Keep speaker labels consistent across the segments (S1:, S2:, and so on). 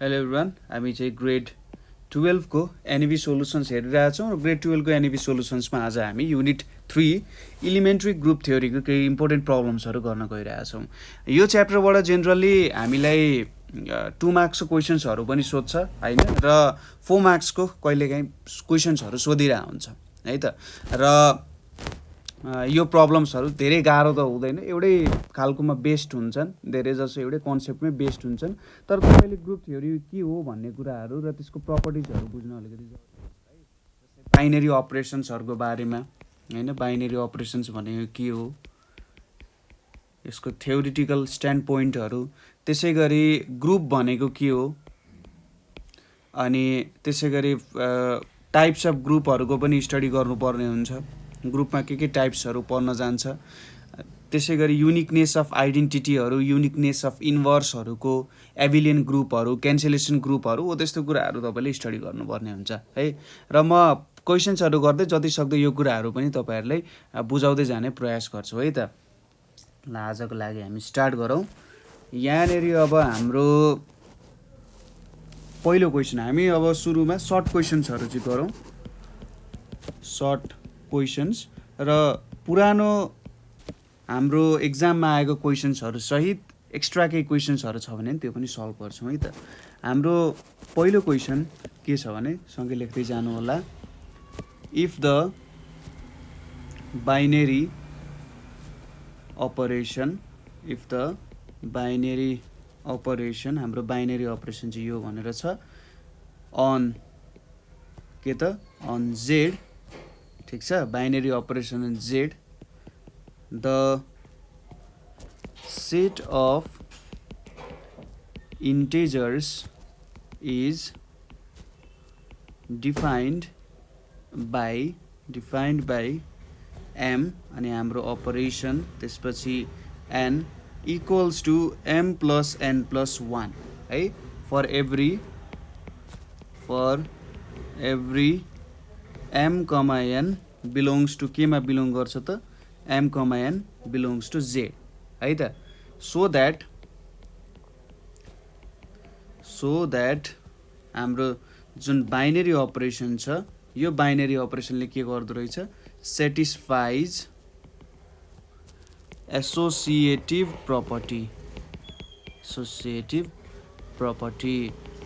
S1: Hello everyone, हामी चाहिँ grade 12 को एनइबी सोल्युसन्स हेरिरहेछौँ र ग्रेड 12 को एनइबी सोल्युसन्समा आज हामी युनिट 3 इलिमेन्ट्री ग्रुप थ्योरीको केही इम्पोर्टेन्ट प्रब्लम्सहरू गर्न गइरहेछौँ। यो च्याप्टरबाट जेनरली हामीलाई 2 मार्क्सको क्वेसन्सहरू पनि सोध्छ हैन, र 4 मार्क्सको कहिलेकाहीँ क्वेसन्सहरू सोधिरहेको हुन्छ है त। र यो प्रब्लम्सहरू धेरै गाह्रो त हुँदैन, एउटै खालकोमा बेस्ड हुन्छन्, धेरै जसो एउटै कन्सेप्टमै बेस्ड हुन्छन्। तर तपाईँले ग्रुप थ्योरी के हो भन्ने कुराहरू र त्यसको प्रपर्टिजहरू बुझ्न अलिकति जरुरी हुन्छ है। जस्तै बाइनरी अपरेसन्सहरूको बारेमा हैन, बाइनरी अपरेसन्स भनेको के हो, यसको थ्योरिटिकल स्ट्यान्ड पोइन्टहरू, त्यसै गरी ग्रुप भनेको के हो, अनि त्यसै गरी टाइप्स अफ ग्रुपहरूको पनि स्टडी गर्नुपर्ने हुन्छ। ग्रुपमा के टाइप्सहरू पर्न जान्छ, त्यसै गरी युनिकनेस अफ आइडेन्टिटीहरू, युनिकनेस अफ इन्भर्सहरूको, एबिलियन ग्रुपहरू, क्यान्सलेसन ग्रुपहरू, हो त्यस्तो कुराहरू तपाईँले स्टडी गर्नुपर्ने हुन्छ है। र म क्वेसन्सहरू गर्दै जति सक्दो यो कुराहरू पनि तपाईँहरूलाई बुझाउँदै जाने प्रयास गर्छु है त। ल आजको लागि हामी स्टार्ट गरौँ। यहाँनिर अब हाम्रो पहिलो क्वेसन, हामी अब सुरुमा सर्ट क्वेसन्सहरू चाहिँ गरौँ, सर्ट क्वेसन्स, र पुरानो हाम्रो एक्जाममा आएको क्वेसन्सहरू सहित एक्स्ट्रा केही क्वेसन्सहरू छ भने त्यो पनि सल्भ गर्छौँ है त। हाम्रो पहिलो क्वेसन के छ भने सँगै लेख्दै जानु होला। If the binary operation, if the binary operation, हाम्रो बाइनेरी अपरेसन चाहिँ यो भनेर छ, अन के त अन जेड, ठिक छ, binary operation on Z, the set of integers is defined by m, अनि हाम्रो अपरेसन त्यसपछि n equals to m plus n plus 1 है, for every m, n belongs to केमा बिलोङ गर्छ त, m, n belongs to z है त। So that हाम्रो जुन बाइनेरी अपरेसन छ, यो बाइनेरी अपरेसनले के गर्दो रहेछ, सेटिस्फाइज एसोसिएटिभ प्रपर्टी।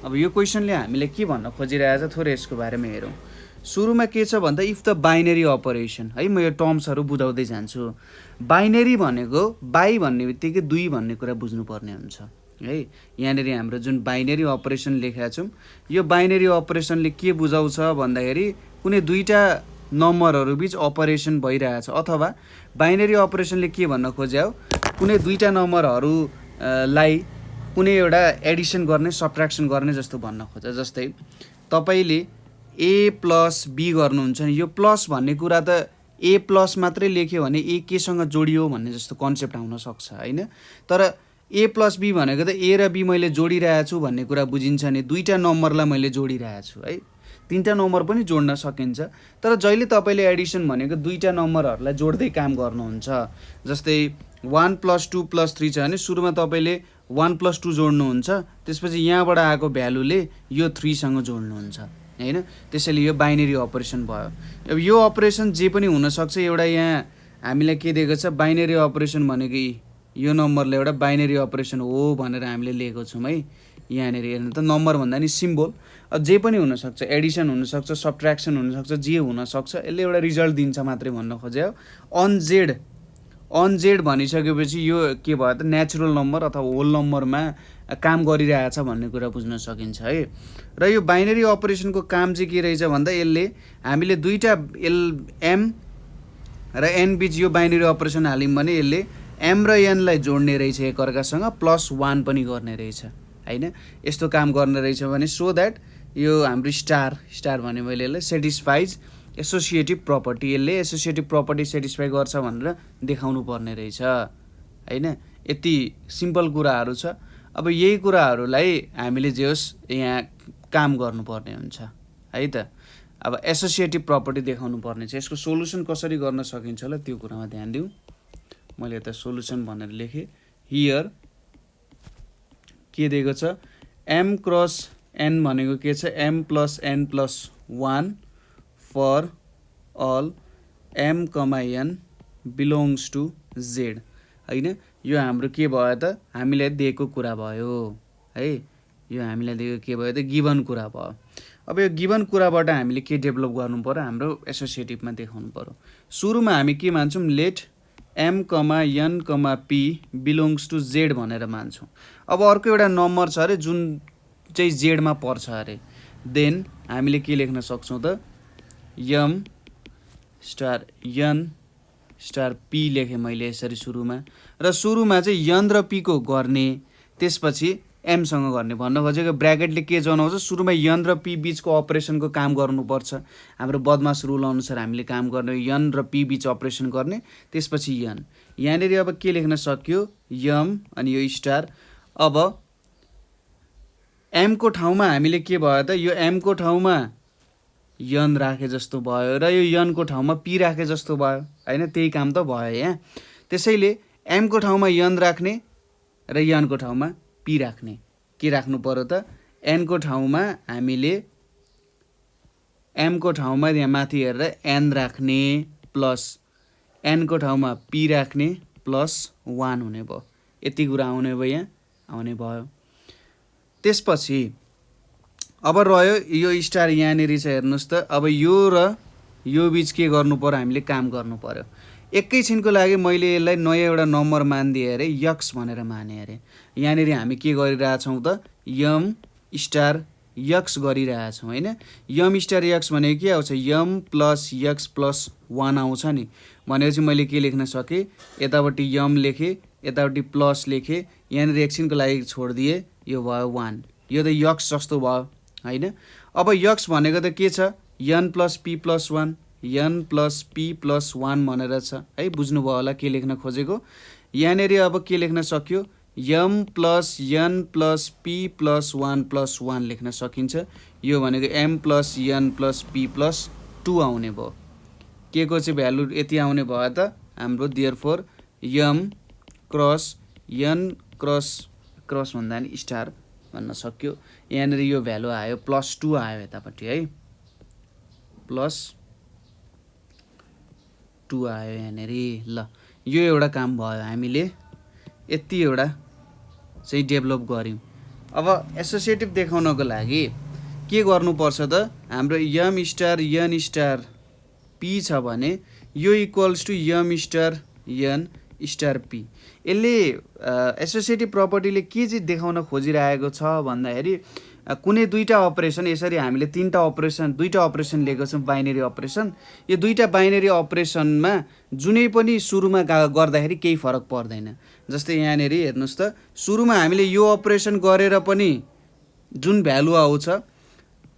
S1: अब यो क्वेसनले हामीले के भन्न खोजिरहेछ थोरै यसको बारेमा हेरौँ। सुरुमा के छ भन्दा इफ द बाइनेरी अपरेसन है, म यो टर्म्सहरू बुझाउँदै जान्छु। बाइनेरी भनेको बाई भन्ने बित्तिकै 2 भन्ने कुरा बुझ्नुपर्ने हुन्छ है। यहाँनिर हाम्रो जुन बाइनेरी अपरेसन लेखेका छौँ, यो बाइनेरी अपरेसनले के बुझाउँछ भन्दाखेरि कुनै दुईवटा नम्बरहरू बिच अपरेसन भइरहेछ, अथवा बाइनेरी अपरेसनले के भन्न खोज्यो, कुनै दुईवटा नम्बरहरूलाई कुनै एउटा एडिसन गर्ने, सब्ट्र्याक्सन गर्ने जस्तो भन्न खोज्छ। जस्तै तपाईँले ए प्लस बी गर्नुहुन्छ नि, यो प्लस भन्ने कुरा त ए प्लस मात्रै लेख्यो भने ए केसँग जोडियो भन्ने जस्तो कन्सेप्ट आउन सक्छ होइन। तर ए प्लस बी भनेको त ए र बी मैले जोडिरहेको छु भन्ने कुरा बुझिन्छ नि, दुईवटा नम्बरलाई मैले जोडिरहेको छु है, 3टा नम्बर पनि जोड्न सकिन्छ। तर जहिले तपाईँले एडिसन भनेको दुईवटा नम्बरहरूलाई जोड्दै काम गर्नुहुन्छ, जस्तै 1 + 2 + 3 छ भने सुरुमा तपाईँले 1 + 2 जोड्नुहुन्छ, त्यसपछि यहाँबाट आएको भ्यालुले यो 3सँग जोड्नुहुन्छ हैन। त्यसैले यो बाइनेरी अपरेसन भयो। अब यो अपरेसन जे पनि हुनसक्छ, एउटा यहाँ हामीलाई के दिएको छ, बाइनेरी अपरेसन भनेको यो नम्बरले एउटा बाइनेरी अपरेसन हो भनेर हामीले लिएको छौँ है। यहाँनिर हेर्नु त नम्बर भन्दा नि सिम्बल, जे पनि हुनसक्छ, एडिसन हुनसक्छ, सब्ट्र्याक्सन हुनसक्छ, जे हुनसक्छ, यसले एउटा रिजल्ट दिन्छ मात्रै भन्न खोज्यो। अन जेड भनिसकेपछि यो के भयो त, नेचुरल नम्बर अथवा होल नम्बरमा काम गरिरहेछ भन्ने कुरा बुझ्न सकिन्छ है। र यो बाइनेरी अपरेसनको काम चाहिँ के रहेछ भन्दा, यसले हामीले दुईवटा एम र एन बिच यो बाइनेरी अपरेसन हाल्यौँ भने यसले एम र एनलाई जोड्ने रहेछ एकअर्कासँग, +1 पनि गर्ने रहेछ हैन। यस्तो काम गर्ने रहेछ भने सो द्याट यो हाम्रो स्टार भने मैले यसलाई सेटिस्फाइज एसोसिएटिभ प्रपर्टी, यसले एसोसिएटिभ प्रपर्टी सेटिस्फाई गर्छ भनेर देखाउनु पर्ने रहेछ हैन। यति सिम्पल कुराहरू छ। अब यही कुराहरूलाई हामीले जे होस् यहाँ काम गर्नुपर्ने हुन्छ है त। अब एसोसिएटिभ प्रपर्टी देखाउनु पर्ने छ, यसको सोलुसन कसरी गर्न सकिन्छ होला त्यो कुरामा ध्यान दिउँ। मैले यता सोलुसन भनेर लेखेँ। हियर के दिएको छ, एम क्रस एन भनेको के छ M plus N plus 1 for all M comma N belongs to Z होइन। यो हाम्रो के भयो त हामीलाई दिएको कुरा भयो है, यो हामीलाई दिएको के भयो त गिभन कुरा भयो। अब यो गिभन कुराबाट हामीले के डेभलप गर्नु पर्यो हाम्रो एसोसिएटिभमा देखाउनु पर्यो। सुरुमा हामी के मान्छौँ let M comma N comma P belongs to Z भनेर मान्छौँ। अब अर्को एउटा नम्बर छ अरे जुन चाहिँ जेडमा पर्छ अरे, देन हामीले के लेख्न सक्छौँ त M star N star P लेखेँ मैले यसरी सुरुमा, र सुरुमा चाहिँ एन र पीको गर्ने त्यसपछि एमसँग गर्ने भन्न खोजेको ब्र्याकेटले के जनाउँछ सुरुमा एन र पी बिचको अपरेसनको काम गर्नुपर्छ। हाम्रो बदमास रुल अनुसार हामीले काम गर्ने एन र पी बिच अपरेसन गर्ने त्यसपछि एन। यहाँनिर अब के लेख्न सक्यो एम अनि यो स्टार। अब एमको ठाउँमा हामीले के भयो त यो एमको ठाउँमा एन राखे जस्तो भयो र यो एनको ठाउँमा पी राखे जस्तो भयो होइन, त्यही काम त भयो यहाँ। त्यसैले एमको ठाउँमा एन राख्ने र एनको ठाउँमा पी राख्ने के राख्नु पर्यो त एनको ठाउँमा हामीले एमको ठाउँमा यहाँ माथि हेरेर एन राख्ने प्लस एनको ठाउँमा पी राख्ने प्लस 1 हुने भयो। यति कुरा आउने भयो, यहाँ आउने भयो। त्यसपछि अब रह्यो यो स्टार यहाँनिर छ हेर्नुहोस् त। अब यो र यो बिच के गर्नु पर्यो हामीले काम गर्नु पर्यो। एकैछिनको लागि मैले यसलाई नयाँ एउटा नम्बर मानिदिएँ अरे यक्स भनेर माने अरे। यहाँनिर हामी के गरिरहेछौँ त यम स्टार यक्स गरिरहेछौँ होइन। यम स्टार यक्स भनेको के आउँछ यम प्लस यक्स प्लस 1 आउँछ नि। भनेपछि मैले के लेख्न सकेँ यतापट्टि यम लेखेँ यतापट्टि प्लस लेखेँ, यहाँनिर एकछिनको लागि छोडिदिएँ यो भयो 1। यो त यक्स जस्तो भयो होइन। अब यक्स भनेको त के छ N plus P plus 1 N plus P plus 1 भनेर छ है, बुझ्नुभयो होला के लेख्न खोजेको। यहाँनिर अब के लेख्न सक्यो M plus N plus P plus 1 plus 1 लेख्न सकिन्छ। यो भनेको M plus N plus P plus 2 आउने भयो। के को चाहिँ भ्यालु यति आउने भयो त हाम्रो therefore M cross N cross cross भन्दा नि स्टार भन्न सक्यो। यहाँनिर यो भ्यालु आयो प्लस 2 आयो यतापट्टि है, प्लस 2 आयो यहाँनिर। ल यो एउटा काम भयो, हामीले यति एउटा चाहिँ डेभलप गऱ्यौँ। अब एसोसिएटिभ देखाउनको लागि के गर्नुपर्छ त हाम्रो M star N star P छ भने यो equals to M star N star P. यसले एसोसिएटिभ प्रपर्टीले के चाहिँ देखाउन खोजिरहेको छ भन्दाखेरि कुनै दुईटा अपरेसन यसरी हामीले दुईटा अपरेसन लिएको छौँ बाइनरी अपरेसन। यो दुईटा बाइनरी अपरेसनमा जुनै पनि सुरुमा गर्दाखेरि केही फरक पर्दैन। जस्तै यहाँनिर हेर्नुहोस् त सुरुमा हामीले यो अपरेसन गरेर पनि जुन भ्यालु आउँछ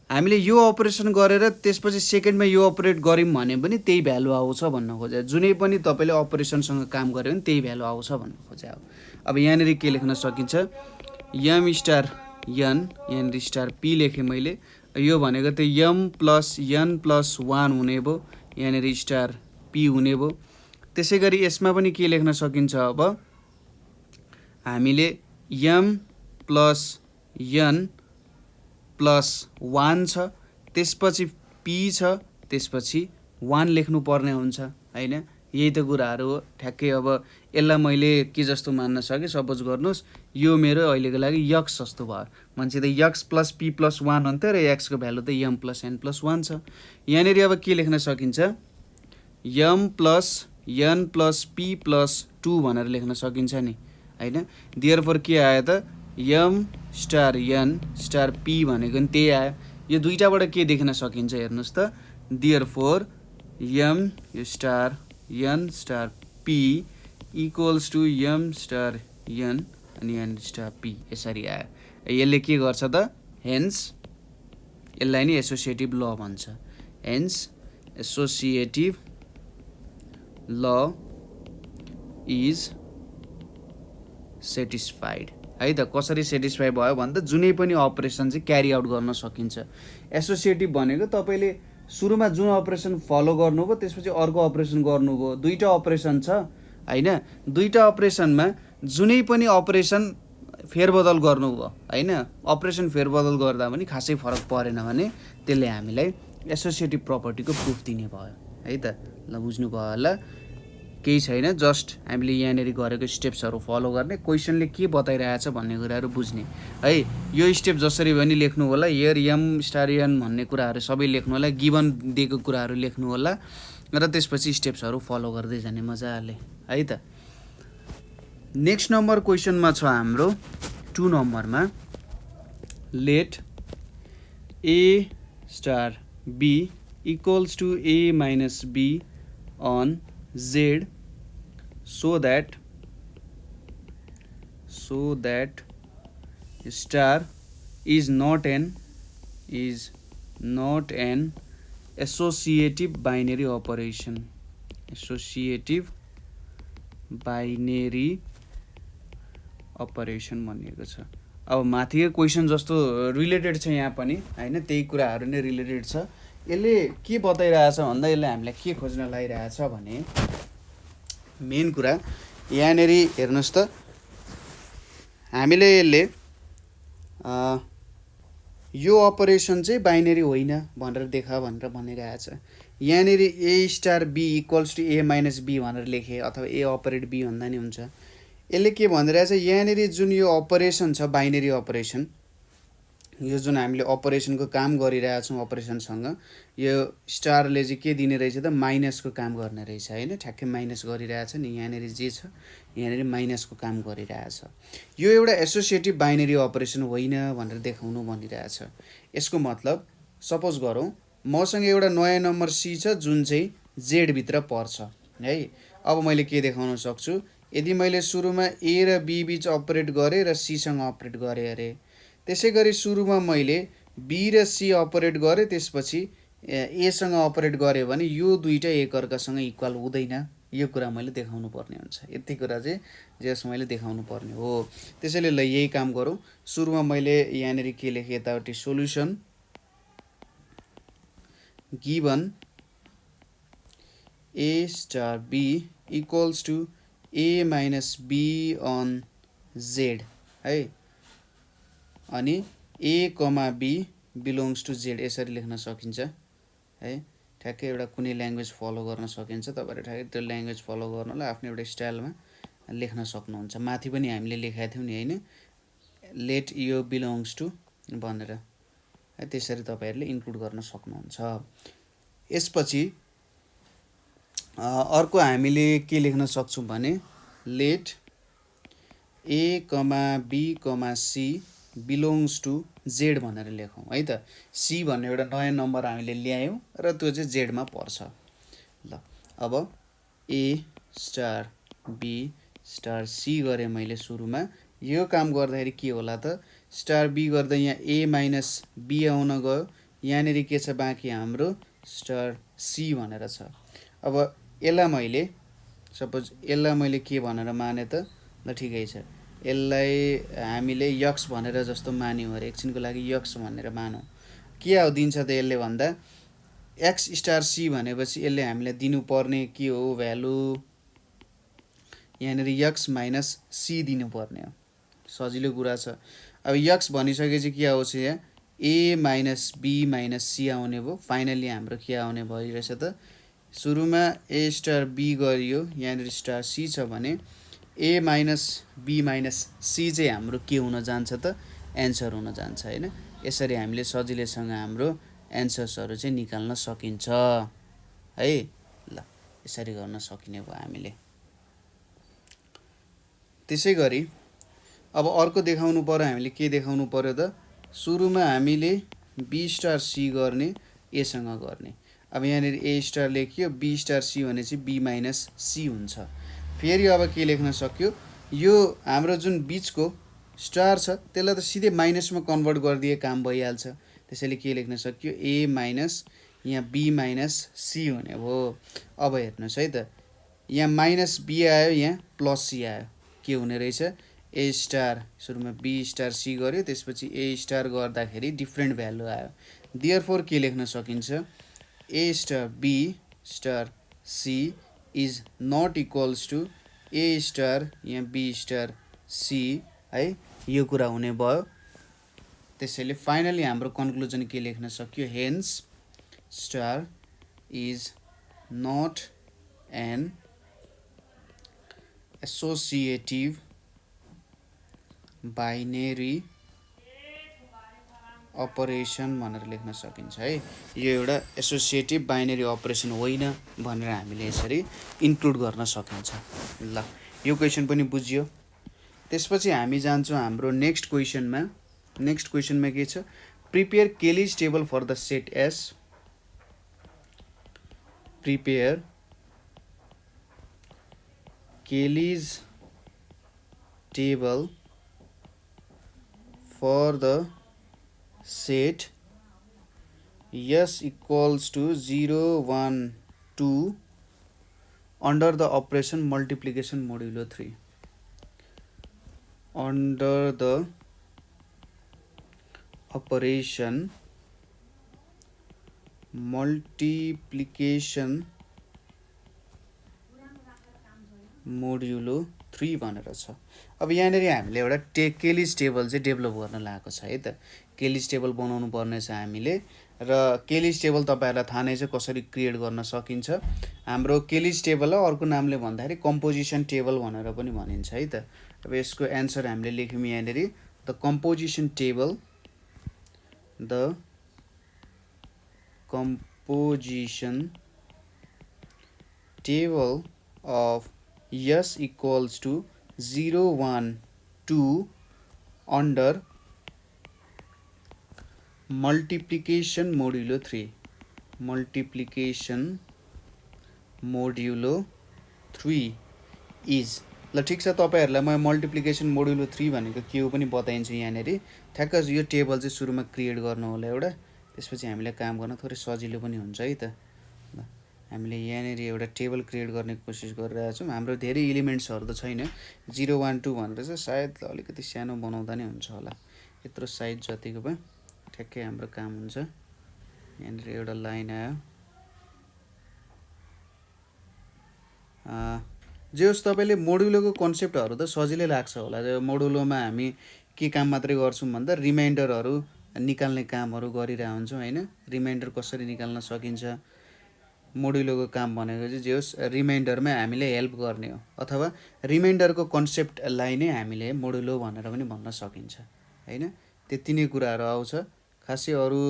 S1: हामीले यो अपरेसन गरेर त्यसपछि सेकेन्डमा यो अपरेट गऱ्यौँ भने पनि त्यही भ्यालु आउँछ भन्न खोजे। जुनै पनि तपाईँले अपरेसनसँग काम गऱ्यो भने त्यही भ्यालु आउँछ भन्न खोजे। अब यहाँनिर के लेख्न सकिन्छ एम स्टार एन यहाँनिर स्टार पी लेखेँ मैले। यो भनेको त एम प्लस एन प्लस 1 हुने भयो, यहाँनिर स्टार पी हुने भयो। त्यसै गरी यसमा पनि के लेख्न सकिन्छ अब हामीले एम प्लस एन प्लस 1 छ त्यसपछि पी छ त्यसपछि 1 लेख्नु पर्ने हुन्छ होइन। यही त कुराहरू हो ठ्याक्कै। अब यसलाई मैले के जस्तो मान्न सकेँ सपोज गर्नुहोस् यो मेरो अहिलेको लागि यक्स जस्तो भयो। मान्छे त यक्स प्लस पी प्लस 1 हुन्थ्यो र एक्सको भ्यालु त एम प्लस एन प्लस 1 छ। यहाँनिर अब के लेख्न सकिन्छ M plus N plus P plus 2 भनेर लेख्न सकिन्छ नि होइन। देयरफोर के आयो त M star N star P भनेको नि त्यही आयो। यो दुईटाबाट के देख्न सकिन्छ हेर्नुहोस् त therefore M star N star P equals to M star N अनि एन स्टार पी यसरी आयो। यसले के गर्छ त हेन्स यसलाई नि एसोसिएटिभ ल भन्छ। हेन्स एसोसिएटिभ ल इज सेटिस्फाइड है त। कसरी सेटिस्फाई भयो भन्दा जुनै पनि अपरेसन चाहिँ क्यारी आउट गर्न सकिन्छ। एसोसिएटिभ भनेको तपाईँले सुरुमा जुन अपरेसन फलो गर्नुभयो त्यसपछि अर्को अपरेसन गर्नुभयो, दुईटा अपरेसन छ होइन। दुईटा अपरेसनमा जुनै पनि अपरेसन फेरबदल गर्नु भयो हैन, अपरेसन फेरबदल गर्दा पनि खासै फरक परेन भने त्यसले हामीलाई एसोसिएटिभ प्रपर्टीको प्रुफ दिने भयो है त। ल बुझ्नु भयो होला, केही छैन, जस्ट हामीले यहाँनिर गरेको स्टेप्सहरू फलो गर्ने, क्वेसनले के बताइरहेछ भन्ने कुराहरू बुझ्ने है। यो स्टेप जसरी पनि लेख्नु होला, हियर एम स्टार एन भन्ने कुराहरू सबै लेख्नु होला, गिभन दिएको कुराहरू लेख्नु होला र त्यसपछि स्टेप्सहरू फलो गर्दै जाने मजाले है त। नेक्स्ट नम्बर क्वेसनमा छ हाम्रो 2 नम्बरमा, let A star B equals to A minus B on Z so that star is not an associative binary operation. Associative binary operation भनिएको छ। अब माथिको क्वेसन जस्तो रिलेटेड छ यहाँ पनि हैन, त्यही कुराहरू नै रिलेटेड छ। यसले के बताइरहेछ भन्दा यसले हामीलाई के खोज्न लागिरहेछ भने मेन कुरा यहाँनिर हेर्नुहोस् त, हामीले यसले यो अपरेसन चाहिँ बाइनरी होइन भनेर देखा भनेर भनिरहेछ। यहाँनिर A star B equals to A minus B भनेर लेखे अथवा ए अपरेट बी भन्दा नि हुन्छ। यसले के भनिरहेछ, यहाँनिर जुन यो अपरेसन छ बाइनरी अपरेसन, यो जुन हामीले अपरेसनको काम गरिरहेछौँ अपरेसनसँग, यो स्टारले चाहिँ के दिने रहेछ त, माइनसको काम गर्ने रहेछ हैन, ठ्याक्कै माइनस गरिरहेछ नि, यहाँनिर जे छ यहाँनिर माइनसको काम गरिरहेछ। यो एउटा एसोसिएटिभ बाइनरी अपरेसन होइन भनेर देखाउनु भनिरहेछ। यसको मतलब सपोज गरौँ मसँग एउटा नयाँ नम्बर सी छ जुन चाहिँ जेड भित्र पर्छ है। अब मैले के देखाउन सक्छु, यदि मैले सुरुमा ए र बी बीच अपरेट गरेँ र सी सँग अपरेट गरेँ अरे, त्यसै गरी सुरुमा मैले बी र सी अपरेट गरेँ त्यसपछि ए सँग अपरेट गरेँ भने यो दुईटा एकअर्कासँग इक्वल हुँदैन, यो कुरा मैले देखाउनु पर्ने हुन्छ। यति कुरा चाहिँ जस मैले देखाउनु पर्ने हो। त्यसैले ल यही काम गरौँ। सुरुमा मैले यहाँनिर के लेखेँ, यतापट्टि solution given A star B equals to A minus B on Z है, अनि A comma B belongs to Z यसरी लेख्न सकिन्छ है। ठ्याक्कै एउटा कुनै ल्याङ्ग्वेज फलो गर्न सकिन्छ, तपाईँहरू ठ्याक्कै त्यो ल्याङ्ग्वेज फलो गर्नुलाई आफ्नो एउटा स्टाइलमा लेख्न सक्नुहुन्छ। माथि पनि हामीले लेखेका थियौँ नि हैन, लेट यो बिलोङ्स टु भनेर है, त्यसरी तपाईँहरूले इन्क्लुड गर्न सक्नुहुन्छ। यसपछि अर्को हामीले के लेख्न सक्छौँ भने let A comma B comma C belongs to Z भनेर लेखौँ है त। सी भन्ने एउटा नयाँ नम्बर हामीले ल्यायौँ र त्यो चाहिँ जेडमा पर्छ। ल अब ए स्टार बी स्टार सी गरेँ मैले सुरुमा, यो काम गर्दाखेरि के होला त, स्टार बी गर्दा यहाँ ए माइनस बी आउन गयो, यहाँनिर के छ बाँकी हाम्रो स्टार सी भनेर छ। अब यसलाई मैले सपोज यसलाई मैले के भनेर माने त, ल ठिकै छ, यसलाई हामीले यक्स भनेर जस्तो मान्यौँ अरे, एकछिनको लागि यक्स भनेर मानौँ। के दिन्छ त यसले भन्दा एक्स स्टार सी भनेपछि यसले हामीलाई दिनुपर्ने के हो भ्यालु, यहाँनिर यक्स माइनस सी दिनुपर्ने हो। सजिलो कुरा छ। अब यक्स भनिसकेपछि के आउँछ, यहाँ ए माइनस बी माइनस सी आउने भयो। फाइनली हाम्रो के आउने भयो रहेछ त, सुरुमा ए स्टार बी गरियो, यहाँनिर स्टार सी छ भने ए माइनस बी माइनस सी चाहिँ हाम्रो के हुन जान्छ त, एन्सर हुन जान्छ हैन। यसरी हामीले सजिलैसँग हाम्रो एन्सर्सहरू चाहिँ निकाल्न सकिन्छ है। ल यसरी गर्न सकिने भयो हामीले। त्यसै गरी अब अर्को देखाउनु पर्यो, हामीले के देखाउनु पर्यो त, सुरुमा हामीले बी स्टार सी गर्ने, एसँग गर्ने। अब यहाँनिर ए स्टार लेखियो, बी स्टार सी भनेपछि बी माइनस सी हुन्छ। फेरि अब के लेख्न सक्यो, यो हाम्रो जुन बिचको स्टार छ त्यसलाई त सिधै माइनसमा कन्भर्ट गरिदिए काम भइहाल्छ। त्यसैले के लेख्न सक्यो, ए माइनस यहाँ बी माइनस सी हुने भयो। अब हेर्नुहोस् है त, यहाँ माइनस बी आयो, यहाँ प्लस सी आयो, के हुने रहेछ, ए स्टार सुरुमा बी स्टार सी गर्यो, त्यसपछि ए स्टार गर्दाखेरि डिफ्रेन्ट भ्यालु आयो। देयरफोर के लेख्न सकिन्छ, A star B star C is not equals to A star यहाँ बी स्टार सी है। यो कुरा हुने भयो। त्यसैले फाइनली हाम्रो कन्क्लुजन के लेख्न सक्यो, hence star is not an associative binary operation भनेर लेख्न सकिन्छ है। यो एउटा एसोसिएटिभ बाइनेरी अपरेसन होइन भनेर हामीले यसरी इन्क्लुड गर्न सकिन्छ। ल यो क्वेसन पनि बुझियो। त्यसपछि हामी जान्छौँ हाम्रो नेक्स्ट क्वेसनमा। नेक्स्ट क्वेसनमा के छ, prepare Cayley's table for the set S. Prepare Cayley's table for the set S equals to 0, 1, 2 under the operation multiplication modulo 3. Under the operation multiplication modulo 3 भनेर छ। अब यहाँनिर हामीले एउटा केलिज टेबल चाहिँ डेभलप गर्न लागेको छ है त। केलिज टेबल बनाउनु पर्ने छ हामीले, र केलिज टेबल तपाईँहरूलाई थाहा नै छ कसरी क्रिएट गर्न सकिन्छ। हाम्रो केलिज टेबललाई अर्को नामले भन्दाखेरि कम्पोजिसन टेबल भनेर पनि भनिन्छ है त। अब यसको एन्सर हामीले लेख्यौँ यहाँनिर, the composition table, the composition table of S equals to 0, 1, 2 under multiplication modulo 3. Multiplication modulo 3 is, ल ठिक छ, तपाईँहरूलाई म मल्टिप्लिकेसन मोड्युलो 3 भनेको के हो पनि बताइन्छु यहाँनिर। ठ्याक्क यो टेबल चाहिँ सुरुमा क्रिएट गर्नु होला एउटा, त्यसपछि हामीलाई काम गर्न थोरै सजिलो पनि हुन्छ है त। ल हामीले यहाँनिर एउटा टेबल क्रिएट गर्ने कोसिस गरिरहेको छौँ। हाम्रो धेरै इलिमेन्ट्सहरू त छैन, 0, 1, 2 भनेर चाहिँ सायद अलिकति सानो बनाउँदा नै हुन्छ होला। यत्रो साइज जतिको भए ठ्याक्कै हाम्रो काम हुन्छ। यहाँनिर एउटा लाइन आयो। जे होस्, तपाईँले मोडुलोको कन्सेप्टहरू त सजिलै लाग्छ होला। मोडुलोमा हामी के काम मात्रै गर्छौँ भन्दा रिमाइन्डरहरू निकाल्ने कामहरू गरिरहेको हुन्छौँ होइन। रिमाइन्डर कसरी निकाल्न सकिन्छ, मोडुलोको काम भनेको चाहिँ जे होस् रिमाइन्डरमा हामीले हेल्प गर्ने हो, अथवा रिमाइन्डरको कन्सेप्टलाई नै हामीले मोडुलो भनेर पनि भन्न सकिन्छ होइन। त्यति नै कुराहरू आउँछ, खासै अरू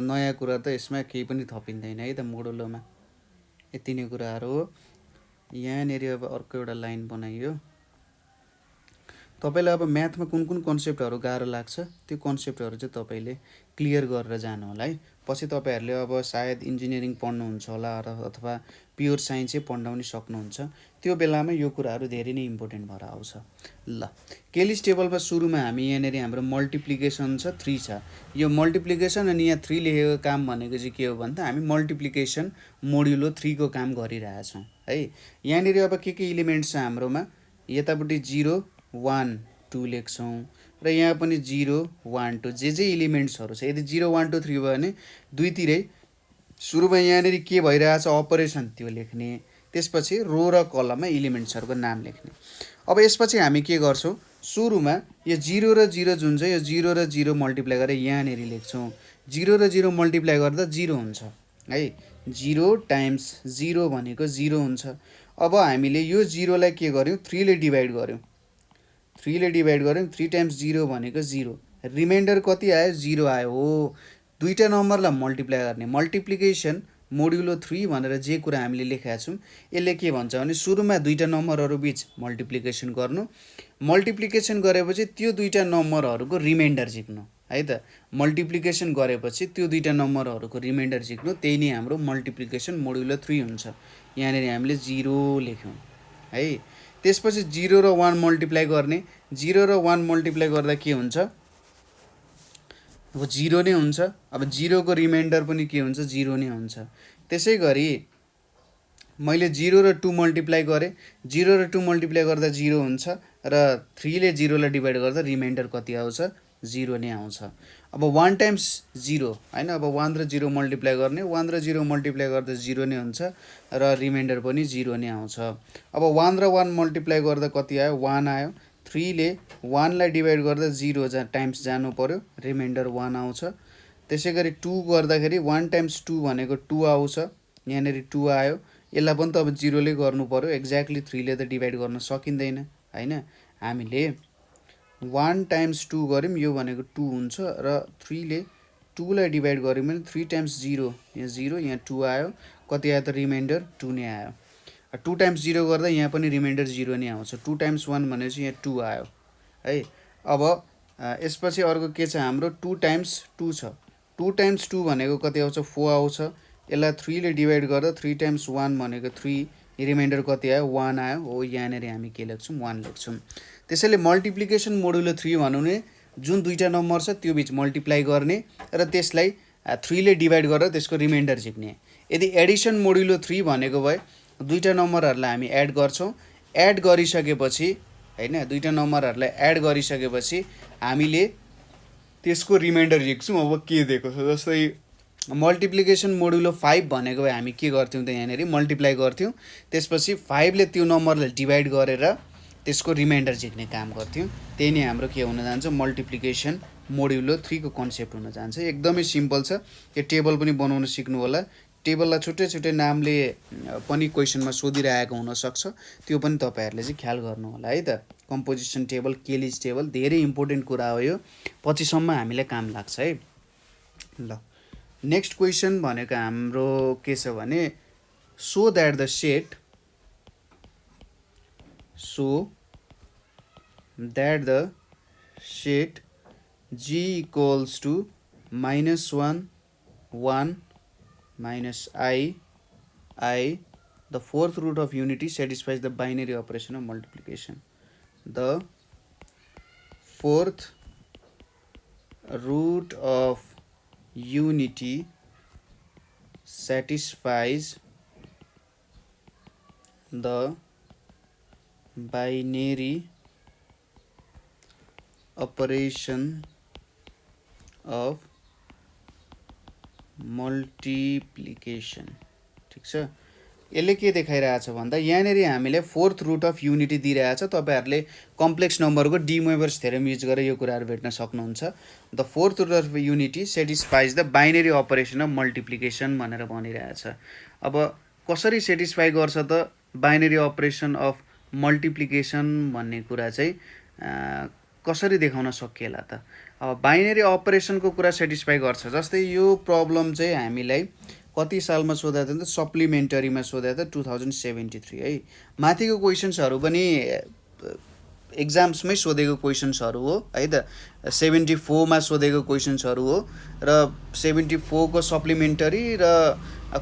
S1: नयाँ कुरा त यसमा केही पनि थपिँदैन है त मोडुलोमा। यति नै कुराहरू हो। यहाँनिर अब अर्को एउटा लाइन बनाइयो। तपाईँलाई अब म्याथमा कुन कुन कन्सेप्टहरू गाह्रो लाग्छ त्यो कन्सेप्टहरू चाहिँ तपाईँले क्लियर गरेर जानु होला है। पछि तपाईँहरूले अब सायद इन्जिनियरिङ पढ्नुहुन्छ होला अथवा प्योर साइन्सै पढ्न पनि सक्नुहुन्छ। त्यो बेलामा यो कुराहरू धेरै नै इम्पोर्टेन्ट भएर आउँछ। ल केलिज टेबलमा सुरुमा हामी यहाँनिर हाम्रो मल्टिप्लिकेसन छ 3 छ। यो मल्टिप्लिकेसन अनि यहाँ 3 लेखेको काम भनेको चाहिँ के हो भन्दा हामी मल्टिप्लिकेसन मोड्युलो 3 को काम गरिरहेछौँ है। यहाँनिर अब के इलिमेन्ट्स छ हाम्रोमा, यतापट्टि 0, 1, 2 लेख्छौँ र यहाँ पनि 0, 1, 2 जे इलिमेन्ट्सहरू छ। यदि 0, 1, 2, 3 भयो भने दुईतिरै सुरुमा यहाँनिर के भइरहेछ अपरेसन त्यो लेख्ने, त्यसपछि रो र कलममा इलिमेन्ट्सहरूको नाम लेख्ने। अब यसपछि हामी के गर्छौँ, सुरुमा यो 0 र 0 जुन चाहिँ यो 0 र 0 मल्टिप्लाई गरेर यहाँनिर लेख्छौँ। 0 र 0 मल्टिप्लाई गर्दा 0 हुन्छ है। 0 टाइम्स 0 भनेको 0 हुन्छ। अब हामीले यो 0 लाई के गर्यौँ, 3 ले डिभाइड गर्यौँ। 3 ले डिभाइड गर्यौँ, 3 टाइम्स 0 भनेको 0। रिमाइन्डर कति आयो, 0 आयो हो। दुईटा नम्बरलाई मल्टिप्लाई गर्ने, मल्टिप्लिकेसन मोड्युलो 3 भनेर जे कुरा हामीले लेखेका छौँ यसले के भन्छ भने सुरुमा दुईटा नम्बरहरू बिच मल्टिप्लिकेसन गर्नु, मल्टिप्लिकेसन गरेपछि त्यो दुईटा नम्बरहरूको रिमाइन्डर झिक्नु है त। मल्टिप्लिकेसन गरेपछि त्यो दुईटा नम्बरहरूको रिमाइन्डर झिक्नु, त्यही नै हाम्रो मल्टिप्लिकेसन मोड्युलो 3 हुन्छ। यहाँनिर हामीले 0 लेख्यौँ है। त्यसपछि 0 र 1 मल्टिप्लाई गर्ने, 0 र 1 मल्टिप्लाई गर्दा के हुन्छ, अब 0 नै हुन्छ। अब 0 को रिमाइन्डर पनि के हुन्छ, 0 नै हुन्छ। त्यसै गरी मैले 0 र 2 मल्टिप्लाई गरेँ, 0 र 2 मल्टिप्लाई गर्दा 0 हुन्छ र 3 ले 0 लाई डिभाइड गर्दा रिमाइन्डर कति आउँछ, 0 नै आउँछ। अब 1 टाइम्स 0 हैन, अब 1 र 0 मल्टिप्लाई गर्ने, 1 र 0 मल्टिप्लाई गर्दा 0 नै हुन्छ र रिमाइन्डर पनि 0 नै आउँछ। अब 1 र 1 मल्टिप्लाई गर्दा कति आयो, 1 आयो। 3 ले 1 लाई डिभाइड गर्दा 0 टाइम्स जानु पर्यो, रिमाइन्डर 1 आउँछ। त्यसै गरी 2 गर्दाखेरि 1 टाइम्स 2 भनेको 2 आउँछ, यहाँनिर 2 आयो। यसलाई पनि त अब 0 ले गर्नु पर्यो, एक्ज्याक्टली 3 ले त डिभाइड गर्न सकिँदैन हैन। हामीले 1 टाइम्स 2 गऱ्यौँ, यो भनेको 2 हुन्छ र 3 ले 2 लाई डिभाइड गऱ्यौँ भने 3 टाइम्स 0, यहाँ 0 यहाँ 2 आयो, कति आयो त रिमाइन्डर 2 नै आयो। 2 टाइम्स 0 गर्दा यहाँ पनि रिमाइन्डर 0 नै आउँछ। 2 टाइम्स 1 भनेपछि यहाँ 2 आयो है। अब यसपछि अर्को के छ हाम्रो 2 टाइम्स 2 छ। 2 टाइम्स 2 भनेको कति आउँछ 4 आउँछ। यसलाई 3 ले डिभाइड गर्दा 3 टाइम्स 1 भनेको 3, रिमाइन्डर कति आयो 1 आयो हो। यहाँनिर हामी के लेख्छौँ 1 लेख्छौँ। त्यसैले मल्टिप्लिकेसन मोडुलो 3 भन्नु जुन दुईवटा नम्बर छ त्यो बिच मल्टिप्लाई गर्ने र त्यसलाई 3 ले डिभाइड गरेर त्यसको रिमाइन्डर झिक्ने। यदि एडिसन मोडुलो 3 भनेको भए दुईवटा नम्बरहरूलाई हामी एड गर्छौँ, एड गरिसकेपछि हैन, दुईवटा नम्बरहरूलाई एड गरिसकेपछि हामीले त्यसको रिमाइन्डर झिक्छौँ। अब के दिएको छ जस्तै मल्टिप्लिकेसन मोडुलो 5 भनेको भए हामी के गर्थ्यौँ त यहाँनिर मल्टिप्लाई गर्थ्यौँ, त्यसपछि 5 ले त्यो नम्बरलाई डिभाइड गरेर त्यसको रिमाइन्डर झिक्ने काम गर्थ्यौँ। त्यही नै हाम्रो के हुन जान्छ मल्टिप्लिकेसन मोडुलो 3 को कन्सेप्ट हुन जान्छ। एकदमै सिम्पल छ, यो टेबल पनि बनाउन सिक्नु होला। टेबललाई छुट्टै छुट्टै नामले पनि क्वेसनमा सोधिरहेको हुनसक्छ, त्यो पनि तपाईँहरूले चाहिँ ख्याल गर्नु होला है त। कम्पोजिसन टेबल, केलिज टेबल धेरै इम्पोर्टेन्ट कुरा हो, यो पछिसम्म हामीलाई काम लाग्छ है। ल नेक्स्ट क्वेसन भनेको हाम्रो के छ भने so that the set G equals to -1 1 minus I, the fourth root of unity satisfies the binary operation of multiplication. The fourth root of unity satisfies the binary operation of multiplication. ठीक छ। यसले के देखाइरहेछ भन्दा यहाँनिर हामीले fourth root of unity दिइरहेछ। तपाईहरुले कम्प्लेक्स नम्बरको डी मोइभर्स थ्योरम युज गरेर यो कुराहरु भेट्न सक्नुहुन्छ। The fourth root of unity satisfies the binary operation of multiplication भनेर भनिरहेछ। अब कसरी सेटिस्फाई गर्छ त बाइनरी अपरेसन अफ मल्टिप्लिकेसन भन्ने कुरा चाहिँ कसरी देखाउन सकिएला त। अब बाइनरी अपरेसनको कुरा सेटिस्फाई गर्छ। जस्तै यो प्रब्लम चाहिँ हामीलाई कति सालमा सोधेको थियो त सप्लिमेन्टरीमा सोधेको थियो 2073 है। माथिको क्वेशन्सहरु पनि एक्जाम्समै सोधेको क्वेशन्सहरु हो है त। 74 मा सोधेको क्वेशन्सहरु हो र 74 को सप्लिमेन्टरी र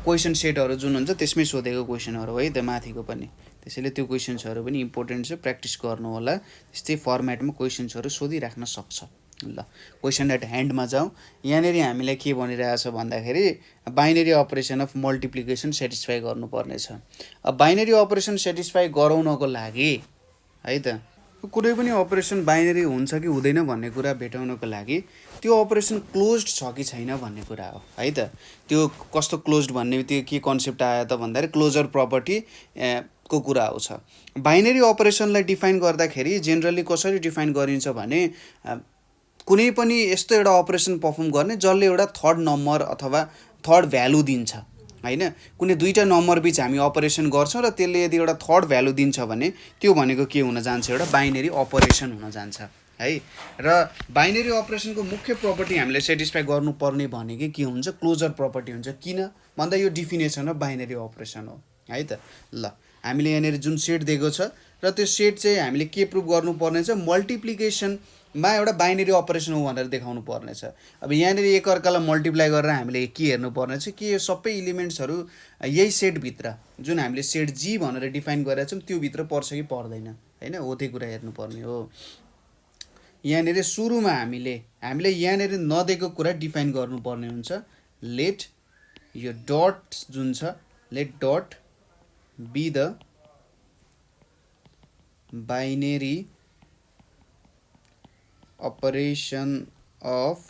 S1: क्वेशन सेटहरु जुन हुन्छ त्यसमै सोधेको क्वेशनहरु है त माथिको पनि। त्यसैले त्यो क्वेशन्सहरु पनि इम्पोर्टेन्ट छ, प्र्याक्टिस गर्नु होला। त्यस्तै फर्मेटमा क्वेशन्सहरु सोधिराख्न सक्छ। ल क्वेशन एट ह्यान्डमा जाउँ। यहाँनिर हामीलाई के भनिरहेछ भन्दाखेरि binary operation of multiplication satisfy गर्नुपर्ने छ। अब बाइनरी अपरेसन सेटिस्फाई गराउनको लागि है त कुनै पनि अपरेसन बाइनरी हुन्छ कि हुँदैन भन्ने कुरा भेटाउनको लागि त्यो अपरेसन क्लोज्ड छ कि छैन भन्ने कुरा हो है त। त्यो कस्तो क्लोज्ड भन्ने त्यो के कन्सेप्ट आयो त भन्दाखेरि क्लोजर प्रपर्टी को कुरा आउँछ। बाइनरी अपरेसनलाई डिफाइन गर्दाखेरि जेनरली कसरी डिफाइन गरिन्छ भने कुनै पनि यस्तो एउटा अपरेसन परफर्म गर्ने जसले एउटा थर्ड नम्बर अथवा थर्ड भ्यालु दिन्छ हैन। कुनै दुईटा नम्बर बीच हामी अपरेसन गर्छौं र त्यसले यदि एउटा थर्ड भ्यालु दिन्छ भने त्यो भनेको के हुन जान्छ एउटा बाइनरी अपरेसन हुन जान्छ है। र बाइनरी अपरेसनको मुख्य प्रपर्टी हामीले सेटिस्फाई गर्नुपर्ने भनेको के हुन्छ क्लोजर प्रपर्टी हुन्छ। किन भन्दा यो डेफिनेसन अफ बाइनरी अपरेसन हो है त। ल हामीले यहाँनिर जुन सेट दिएको छ र त्यो सेट चाहिँ हामीले के प्रुभ गर्नुपर्ने छ मल्टिप्लिकेसनमा एउटा बाइनरी अपरेसन हो भनेर देखाउनु पर्ने छ। अब यहाँनिर एक अर्कालाई मल्टिप्लाई गरेर हामीले के हेर्नु पर्ने छ कि यो सबै एलिमेन्ट्सहरु यही सेट भित्र जुन हामीले सेट जी भनेर डिफाइन गरेका छौं त्यो भित्र पर्छ कि पर्दैन हैन, हो त्यही कुरा हेर्नु पर्ने हो। यहाँनिर सुरुमा हामीले यहाँनिर नदिएको कुरा डिफाइन गर्नुपर्ने हुन्छ। लेट यो डट जुन छ let dot be the binary operation of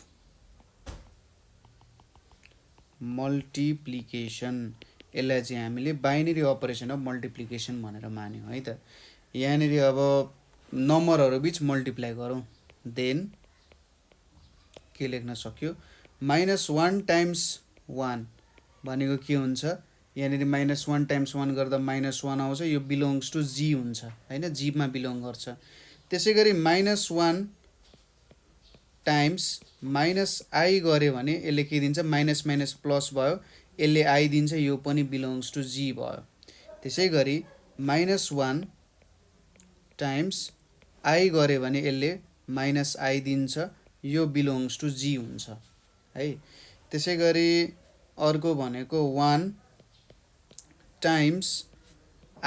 S1: multiplication। यसलाई चाहिँ हामीले बाइनरी अपरेसन अफ मल्टिप्लिकेसन भनेर मान्यौं है त। यहाँनिर अब नम्बरहरू बीच मल्टिप्लाई गरौँ देन के लेख्न सक्यो -1 टाइम्स 1 भनेको के हुन्छ यहाँनिर -1 टाइम्स 1 गर्दा -1 आउँछ यो बिलोङ्स टु जी हुन्छ हैन जी मा बिलोङ गर्छ त्यसै गरी -1 टाइम्स -i गरे भने यसले के दिन्छ माइनस माइनस प्लस भयो यसले i दिन्छ यो पनि बिलोङ्स टु जी भयो त्यसै गरी -1 टाइम्स i गरे भने यसले -i दिन्छ यो बिलोङ्स टु जी हुन्छ है त्यसै गरी अर्को भनेको 1 टाइम्स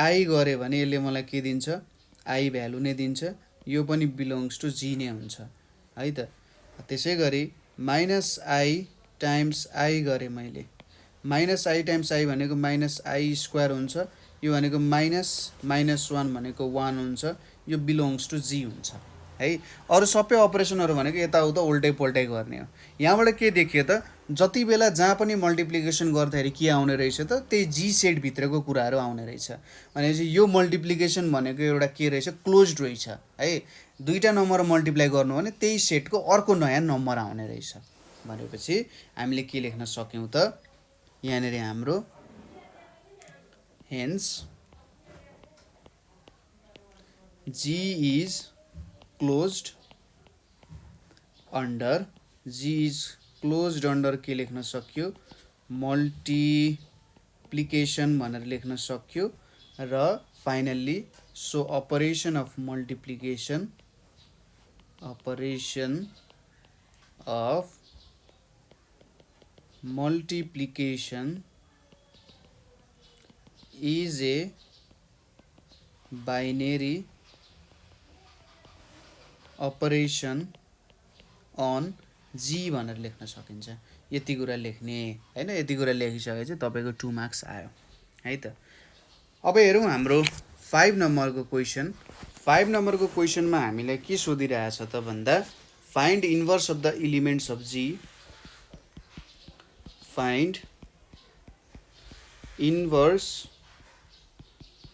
S1: i गरे भने यसले मलाई के दिन्छ i भ्यालु नै दिन्छ यो पनि बिलोङ्स टु जी नै हुन्छ है त त्यसै गरी -i टाइम्स i गरे मैले -i टाइम्स i भनेको -i स्क्वायर हुन्छ यो भनेको -1 भनेको 1 हुन्छ यो बिलोङ्स टु जी हुन्छ है अरु सबै अपरेसनहरु भनेको यताउता उल्टै पल्टै गर्ने हो यहाँबाट के देखियो त जति बेला जहाँ पनि मल्टिप्लिकेसन गर्दाखेरि के आउने रहेछ त त्यही जी सेट भित्रको कुराहरु आउने रहेछ भनेपछि यो मल्टिप्लिकेसन भनेको एउटा के रहेछ क्लोज्ड रहेछ है दुईटा नम्बर मल्टिप्लाई गर्नु भने त्यही सेटको अर्को नयाँ नम्बर आउने रहेछ भनेपछि हामीले के लेख्न सक्यौं त यहाँनेरि हाम्रो hence G is closed under के लेख्न सक्यो मल्टिप्लिकेसन भनेर लेख्न सक्यो र finally so operation of multiplication is a binary operation on G भनेर लेख्न सकिन्छ यति कुरा लेख्ने हैन यति कुरा लेखिसकेपछि तपाईको 2 मार्क्स आयो है त अब हेरौं हाम्रो 5 नम्बरको क्वेशन 5 नम्बरको क्वेशनमा हामीलाई के सोधिरहेछ त भन्दा find inverse of the elements of G find inverse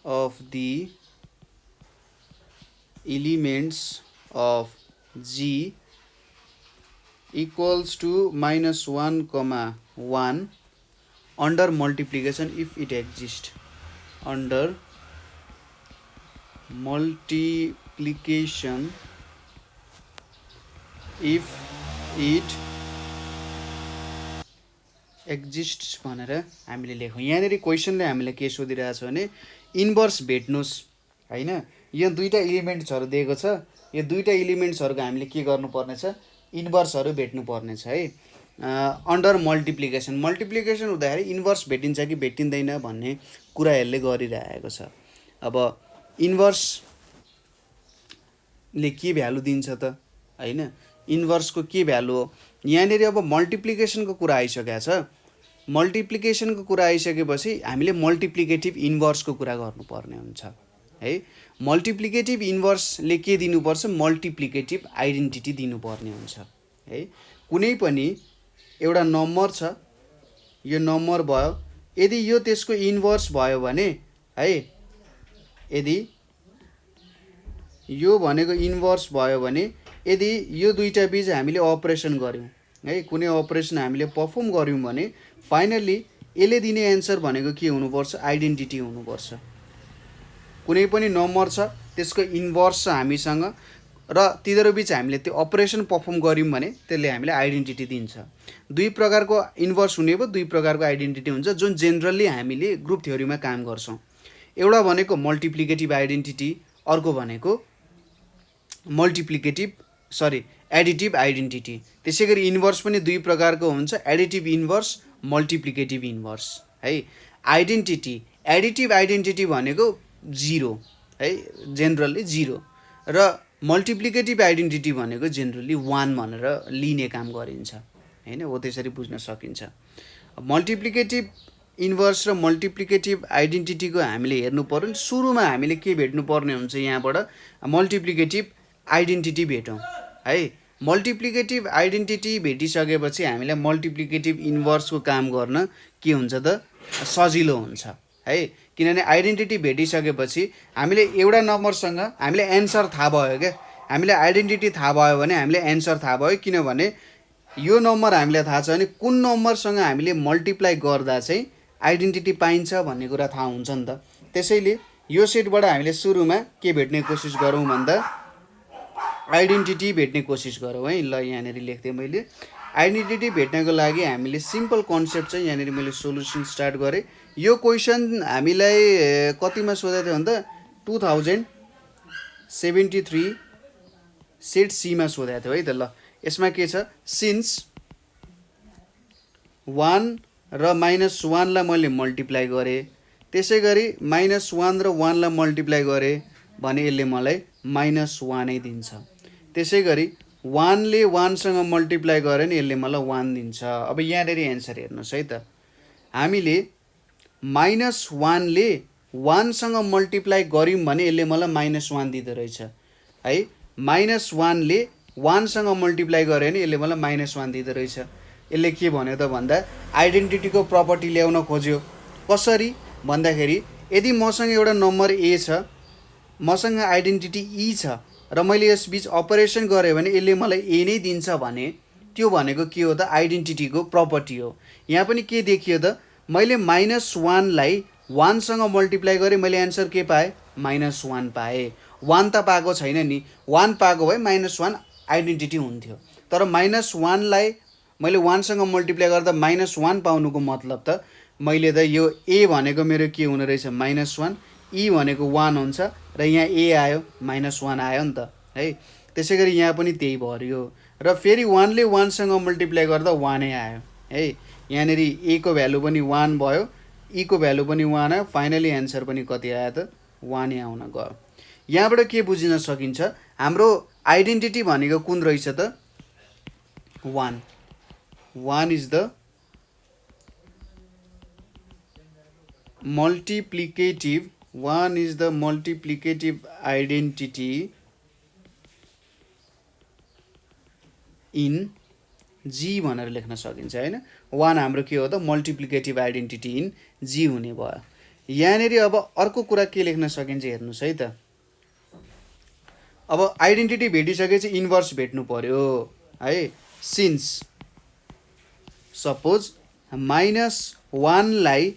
S1: of the elements of G equals to -1, 1 under multiplication if it exists. Under multiplication if it exists भनेर हामीले लेखौं यहाँनेरि क्वेशनले हामीले के सोधिरहेछ भने इन्भर्स भेट्नुस् हैन यो दुईटा एलिमेन्ट्सहरु दिएको छ यो दुईटा एलिमेन्ट्सहरुको हामीले के गर्नुपर्ने छ इन्भर्सहरु भेट्नु पर्ने छ है अन्डर मल्टिप्लिकेसन हुँदाखेरि इन्भर्स भेटिन्छ कि भेटिँदैन भन्ने कुरा यसले गरिरहेको छ अब इन्भर्स ले के भ्यालु दिन्छ त हैन इन्भर्सको के भ्यालु हो यहाँनेरि अब मल्टिप्लिकेसनको कुरा आइसकेको छ मल्टिप्लिकेसनको कुरा आइसकेपछि हामीले मल्टिप्लिकेटिभ इन्भर्सको कुरा गर्नुपर्ने हुन्छ है मल्टिप्लिकेटिभ इन्भर्सले के दिनुपर्छ मल्टिप्लिकेटिभ आइडेन्टिटी दिनुपर्ने हुन्छ है कुनै पनि एउटा नम्बर छ यो नम्बर भयो यदि यो त्यसको इन्भर्स भयो भने है यदि यो भनेको इन्भर्स भयो भने यदि यो दुईटा बीच हामीले अपरेसन गर्यौं है कुनै अपरेसन हामीले परफर्म गर्यौं भने फाइनली यसले दिने आन्सर भनेको के हुनुपर्छ आइडेन्टिटी हुनुपर्छ कुनै पनि नम्बर छ त्यसको इन्भर्स छ हामीसँग र तिनीहरु बीच हामीले त्यो अपरेसन परफर्म गर्यौं भने त्यसले हामीले आइडेन्टिटी दिन्छ दुई प्रकारको इन्भर्स हुने भयो दुई प्रकारको आइडेन्टिटी हुन्छ जुन जेनरली हामीले ग्रुप थ्योरीमा काम गर्छौं एउटा भनेको मल्टिप्लिकेटिभ आइडेन्टिटी अर्को भनेको एडिटिभ आइडेन्टिटी त्यसैगरी इन्भर्स पनि दुई प्रकारको हुन्छ एडिटिभ इन्भर्स मल्टिप्लिकेटिभ इन्भर्स है एडिटिभ आइडेन्टिटी भनेको 0 है जेनरली 0 र मल्टिप्लिकेटिभ आइडेन्टिटी भनेको जेनरली 1 भनेर लिने काम गरिन्छ हैन हो त्यसरी बुझ्न सकिन्छ मल्टिप्लिकेटिभ इन्भर्स र मल्टिप्लिकेटिभ आइडेन्टिटीको हामीले हेर्नु पर्यो सुरुमा हामीले के भेट्नु पर्ने हुन्छ यहाँबाट मल्टिप्लिकेटिभ आइडेन्टिटी भेटौं है मल्टिप्लिकेटिभ आइडेन्टिटी भेटिसकेपछि हामीलाई मल्टिप्लिकेटिभ इन्भर्सको काम गर्न के हुन्छ त सजिलो हुन्छ है किनभने आइडेन्टिटी भेटिसकेपछि हामीले एउटा नम्बरसँग हामीले एन्सर थाहा भयो क्या, हामीले आइडेन्टिटी थाहा भयो भने हामीले एन्सर थाहा भयो। किनभने यो नम्बर हामीलाई थाहा छ भने कुन नम्बरसँग हामीले मल्टिप्लाई गर्दा चाहिँ आइडेन्टिटी पाइन्छ भन्ने कुरा थाहा हुन्छ नि त। त्यसैले यो सेटबाट हामीले सुरुमा के भेट्ने कोसिस गरौँ भन्दा आइडेन्टिटी भेट्ने कोसिस गरौँ है। ल यहाँनिर लेख्थेँ मैले। आइडेन्टिटी भेट्नको लागि हामीले सिम्पल कन्सेप्ट चाहिँ यहाँनिर मैले सोल्युसन स्टार्ट गरेँ। यो क्वेसन हामीलाई कतिमा सोधेको थियो भन्दा 2073 सेट सीमा सोधेको थियो है त। ल यसमा के छ, सिन्स 1 र -1 लाई मैले मल्टिप्लाई गरेँ, त्यसै गरी -1 र 1 लाई मल्टिप्लाई गरेँ भने यसले मलाई -1 नै दिन्छ। त्यसै गरी 1 ले 1 सँग मल्टिप्लाई गऱ्यो भने यसले मलाई 1 दिन्छ। अब यहाँनिर एन्सर हेर्नुहोस् है त, हामीले -1 ले 1 सँग मल्टिप्लाई गऱ्यौँ भने यसले मलाई -1 दिँदो रहेछ है। -1 ले 1 सँग मल्टिप्लाई गऱ्यो भने यसले मलाई -1 दिँदो रहेछ। यसले के भन्यो त भन्दा आइडेन्टिटीको प्रपर्टी ल्याउन खोज्यो। कसरी भन्दाखेरि यदि मसँग एउटा नम्बर ए छ, मसँग आइडेन्टिटी ई छ र मैले यसबीच अपरेसन गरेँ भने यसले मलाई ए नै दिन्छ भने त्यो भनेको के हो त, आइडेन्टिटीको प्रपर्टी हो। यहाँ पनि के देखियो त, मैले -1 लाई 1 सँग मल्टिप्लाई गरेँ, मैले एन्सर के पाएँ, -1 पाएँ। 1 त पाएको छैन नि, 1 पाएको भए -1 आइडेन्टिटी हुन्थ्यो। तर -1 लाई मैले 1 सँग मल्टिप्लाई गर्दा -1 पाउनुको मतलब त मैले त यो ए भनेको मेरो के हुने रहेछ, -1, ई भनेको 1 हुन्छ र यहाँ ए आयो -1 आयो नि त है। त्यसै गरी यहाँ पनि त्यही भर्यो र फेरि 1 ले 1 सँग मल्टिप्लाई गर्दा 1 नै आयो है। यहाँनिर ए को भ्यालु पनि 1 भयो, ई को भ्यालु पनि 1 आयो, फाइनली एन्सर पनि कति आयो त, 1 नै आउन गयो। यहाँबाट के बुझिन सकिन्छ, हाम्रो आइडेन्टिटी भनेको कुन रहेछ त, 1 is the multiplicative, 1 is the multiplicative identity in G भनेर लेख्न सकिन्छ हैन। 1 हाम्रो के हो त, मल्टिप्लिकेटिभ आइडेन्टिटी इन जी हुने भयो। यहाँनिर अब अर्को कुरा के लेख्न सकिन्छ हेर्नुहोस् है त। अब आइडेन्टिटी भेटिसकेपछि इन्भर्स भेट्नु पर्यो है। सिन्स सपोज -1 लाई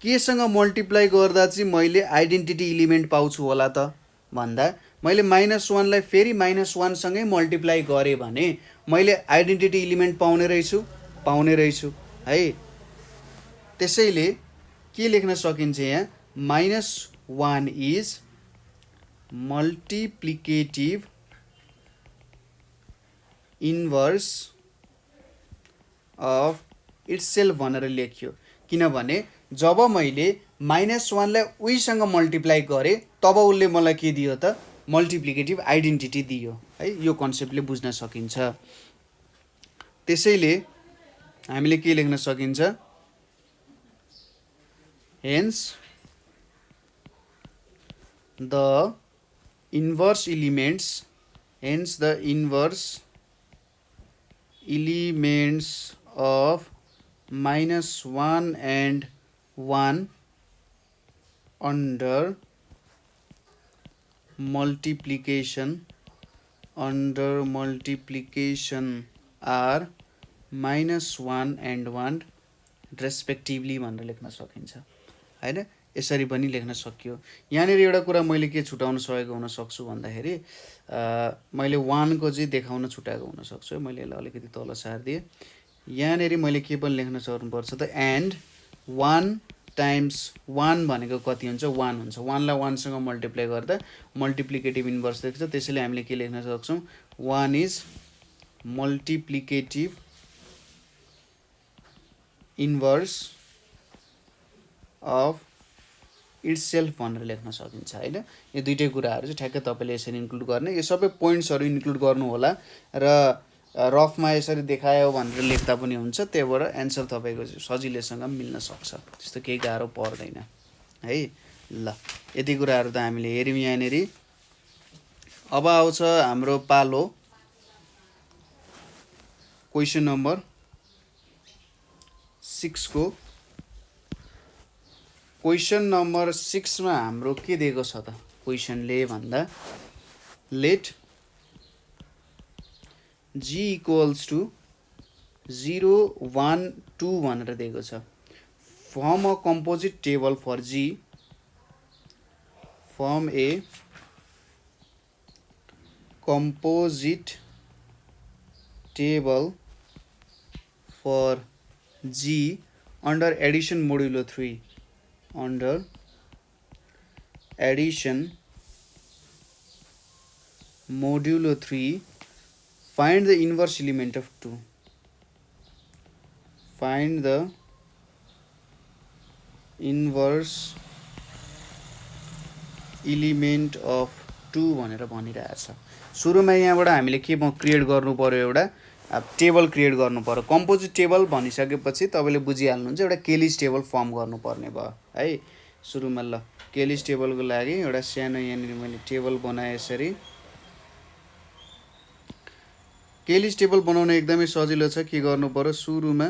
S1: केसँग मल्टिप्लाई गर्दा चाहिँ मैले आइडेन्टिटी इलिमेन्ट पाउँछु होला त भन्दा मैले -1 लाई फेरि -1 सँगै मल्टिप्लाई गरेँ भने मैले आइडेन्टिटी इलिमेन्ट पाउने रहेछु है। त्यसैले के लेख्न सकिन्छ यहाँ, -1 is multiplicative inverse of itself भनेर लेख्यो। किनभने जब मैले -1 लाई उहीसँग मल्टिप्लाई गरेँ तब उसले मलाई के दियो त, मल्टिप्लिकेटिभ आइडेन्टिटी दियो है। यो कन्सेप्टले बुझ्न सकिन्छ। त्यसैले हामीले के लेख्न सकिन्छ, hence the inverse elements of -1 and 1 under multiplication are -1 and 1 respectively भनेर लेख्न सकिन्छ हैन। यसरी पनि लेख्न सकियो। यहाँनिर एउटा कुरा मैले के छुटाउन सकेको हुन सक्छु भन्दाखेरि मैले 1 को चाहिँ देखाउन छुटाएको हुन सक्छु है। मैले यसलाई अलिकति तल सार्दिएँ। यहाँनिर मैले के पनि लेख्न सक्नुपर्छ त, एन्ड 1 टाइम्स 1 भनेको कति हुन्छ, 1 हुन्छ। 1 लाई 1 सँग मल्टिप्लाई गर्दा मल्टिप्लिकेटिभ इन्भर्स देख्छ। त्यसैले हामीले के लेख्न सक्छौँ, 1 is multiplicative inverse of itself भनेर लेख्न सकिन्छ हैन। यो दुईटै कुराहरू चाहिँ ठ्याक्कै तपाईँले यसरी इन्क्लुड गर्ने, यो सबै पोइन्ट्सहरू इन्क्लुड गर्नु होला र रफमा यसरी देखायो भनेर लेख्दा पनि हुन्छ। त्यहीबाट एन्सर तपाईँको सजिलैसँग मिल्न सक्छ, त्यस्तो केही गाह्रो पर्दैन है। ल यति कुराहरू त हामीले हेऱ्यौँ यहाँनिर। अब आउँछ हाम्रो पालो क्वेसन नम्बर 6 को क्वेसन नम्बर 6 मा हाम्रो के दिएको छ त क्वेसनले भन्दा लेट g इक्वल्स टु 0 1 2 भनेर दिएको छ form a composite table for g form a composite table for G under addition modulo 3 under addition modulo 3 find the inverse element of 2 find the inverse element of 2 भनेर भनिरहेछ सुरुमा यहाँबाट हामीले के create गर्नु पर्यो एउटा टेबल क्रिएट गर्नु पर्यो कम्पोजिट टेबल भनिसकेपछि तपाईले बुझिहाल्नुहुन्छ एउटा केलिज टेबल फर्म गर्नुपर्ने भयो है सुरुमा ल केलिज टेबलको लागि एउटा सानो यहाँनिर मैले टेबल बनाए यसरी केलिज टेबल बनाउन एकदमै सजिलो छ के गर्नु पर्यो सुरुमा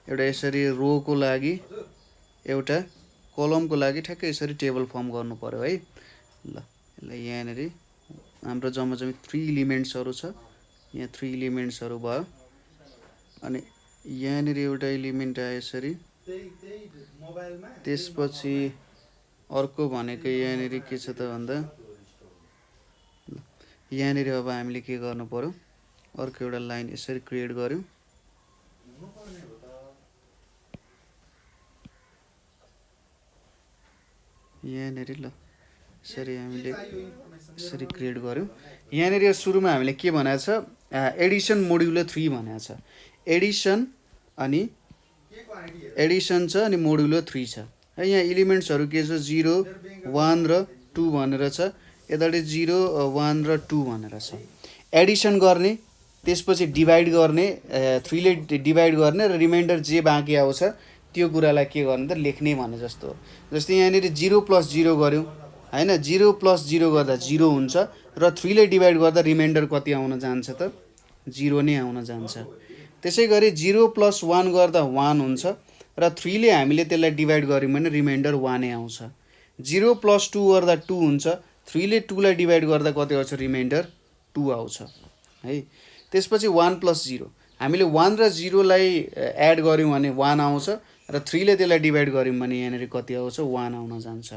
S1: एउटा यसरी रो को लागि एउटा कलमको लागि ठ्याक्कै यसरी टेबल फर्म गर्नु पर्यो है ल यसलाई यहाँनिर हाम्रो जम्मा 3 एलिमेन्ट्सहरु छ यहाँ 3 एलिमेन्ट्सहरु भयो अनि यहाँनिर एउटा एलिमेन्ट आयो यसरी त्यसपछि अर्को भनेको यहाँनिर के छ त भन्दा यहाँनिर अब हामीले के गर्नु पर्यो अर्को एउटा लाइन यसरी क्रिएट गर्यौं यहाँनिर ल यसरी हामीले यसरी क्रिएट गर्यौं यहाँनिर सुरुमा हामीले के भनेको छ एडिसन मोड्युलो 3 भनेको छ एडिसन छ अनि मोड्युलो 3 छ है यहाँ एलिमेन्ट्सहरु के छ 0 1 र 2 भनेर छ यताले 0 1 र 2 भनेर छ एडिसन गर्ने त्यसपछि डिभाइड गर्ने 3 ले डिभाइड गर्ने र रिमाइन्डर जे बाँकी आउँछ त्यो कुरालाई के गर्ने त लेख्ने भने जस्तो जस्तै यहाँनिर 0 + 0 गर्यौं हैन 0 + 0 गर्दा 0 हुन्छ र 3 ले डिभाइड गर्दा रिमाइन्डर कति आउन जान्छ त 0 नै आउन जान्छ त्यसैगरी 0 + 1 गर्दा 1 हुन्छ र 3 ले हामीले त्यसलाई डिभाइड गर्यौं भने रिमाइन्डर 1 नै आउँछ 0 + 2 गर्दा 2 हुन्छ 3 ले 2 लाई डिभाइड गर्दा कति आउँछ रिमाइन्डर 2 आउँछ है त्यसपछि 1 + 0 हामीले 1 र 0 लाई एड गर्यौं भने 1 आउँछ र 3 ले त्यसलाई डिभाइड गर्यौं भने यहाँनिर कति आउँछ 1 आउन जान्छ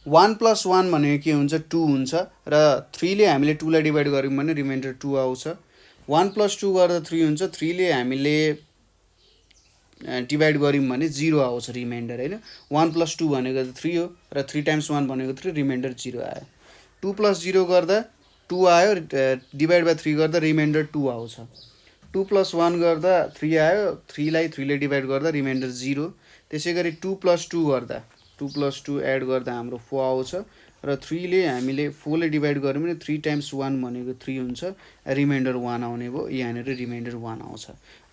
S1: 1 + 1 भनेको के हुन्छ 2 हुन्छ र 3 ले हामीले 2 लाई डिभाइड गर्यौं भने रिमाइन्डर 2 आउँछ 1 + 2 गर्दा 3 हुन्छ 3 ले हामीले डिभाइड गर्यौं भने 0 आउँछ रिमाइन्डर हैन 1 + 2 भनेको 3 हो र 3 × 1 भनेको 3 रिमाइन्डर 0 आयो 2 + 0 गर्दा 2 आयो डिभाइड बाइ 3 गर्दा रिमाइन्डर 2 आउँछ 2 + 1 गर्दा 3 आयो 3 लाई 3 ले डिभाइड गर्दा रिमाइन्डर 0 त्यसैगरी 2 + 2 गर्दा 2 + 2 एड गर्दा हाम्रो 4 आउँछ र 3 ले हामीले 4 ले डिभाइड गर्यौं भने 3 × 1 भनेको 3 हुन्छ रिमाइन्डर 1 आउने भयो यहाँनिर रिमाइन्डर 1 आउँछ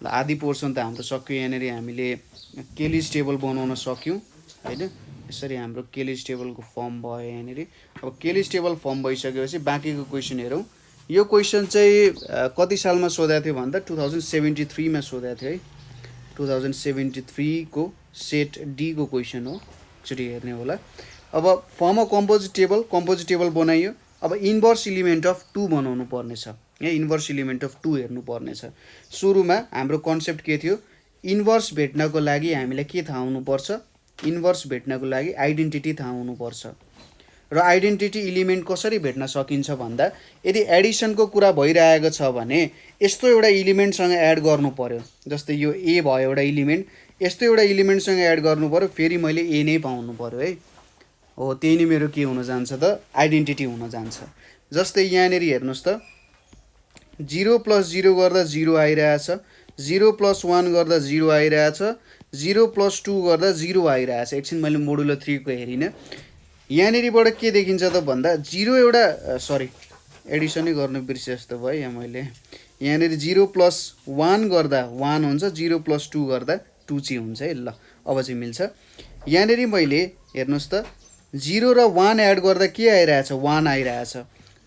S1: ल आधी पोर्सन त हाम्रो सक्यो यहाँनिर हामीले केलिज टेबल बनाउन सक्यौं हैन यसरी हाम्रो केलिज टेबलको फर्म भयो यहाँनिर अब केलिज टेबल फर्म भइसकेपछि बाँकीको क्वेशन हेरौं यो क्वेशन चाहिँ कति सालमा सोधेको थियो भन्दा 2073 मा सोधेको थियो है 2073 को सेट डी को क्वेशन हो एकचोटी हेर्ने होला अब फर्म अ कम्पोजिट टेबल बनाइयो अब इन्भर्स एलिमेन्ट अफ 2 बनाउनु पर्ने छ यहाँ इन्भर्स एलिमेन्ट अफ 2 हेर्नु पर्ने छ सुरुमा हाम्रो कन्सेप्ट के थियो इन्भर्स भेट्नको लागि हामीलाई के थाहा हुनु पर्छ इन्भर्स भेट्नको लागि आइडेन्टिटी थाहा हुनु पर्छ र आइडेन्टिटी एलिमेन्ट कसरी भेट्न सकिन्छ भन्दा यदि एडिसनको कुरा भइरहेको छ भने यस्तो एउटा एलिमेन्टसँग एड गर्नु पर्यो जस्तै यो ए भयो एउटा एलिमेन्ट यस्तो एउटा एलिमेन्टसँग एड गर्नु पर्यो फेरि मैले ए नै पाउनु पर्यो है हो त्यही नै मेरो के हुन जान्छ त आइडेन्टिटी हुन जान्छ जस्तै यहाँनिर हेर्नुस् त 0 + 0 गर्दा 0 आइरहेछ 0 + 1 गर्दा 0 आइरहेछ 0 + 2 गर्दा 0 आइरहेछ एकछिन मैले मोडुलो 3 को हेरिन यहाँनिरबाट के देखिन्छ त भन्दा 0 एउटा सरी एडिसनै गर्न बिर्से जस्तो भयो यहाँ मैले यहाँनिर 0 + 1 गर्दा 1 हुन्छ 0 + 2 गर्दा 2 चाहिँ हुन्छ है ल अब चाहिँ मिल्छ यहाँनिर मैले हेर्नुस् त 0 र 1 एड गर्दा के आइरहेछ 1 आइरहेछ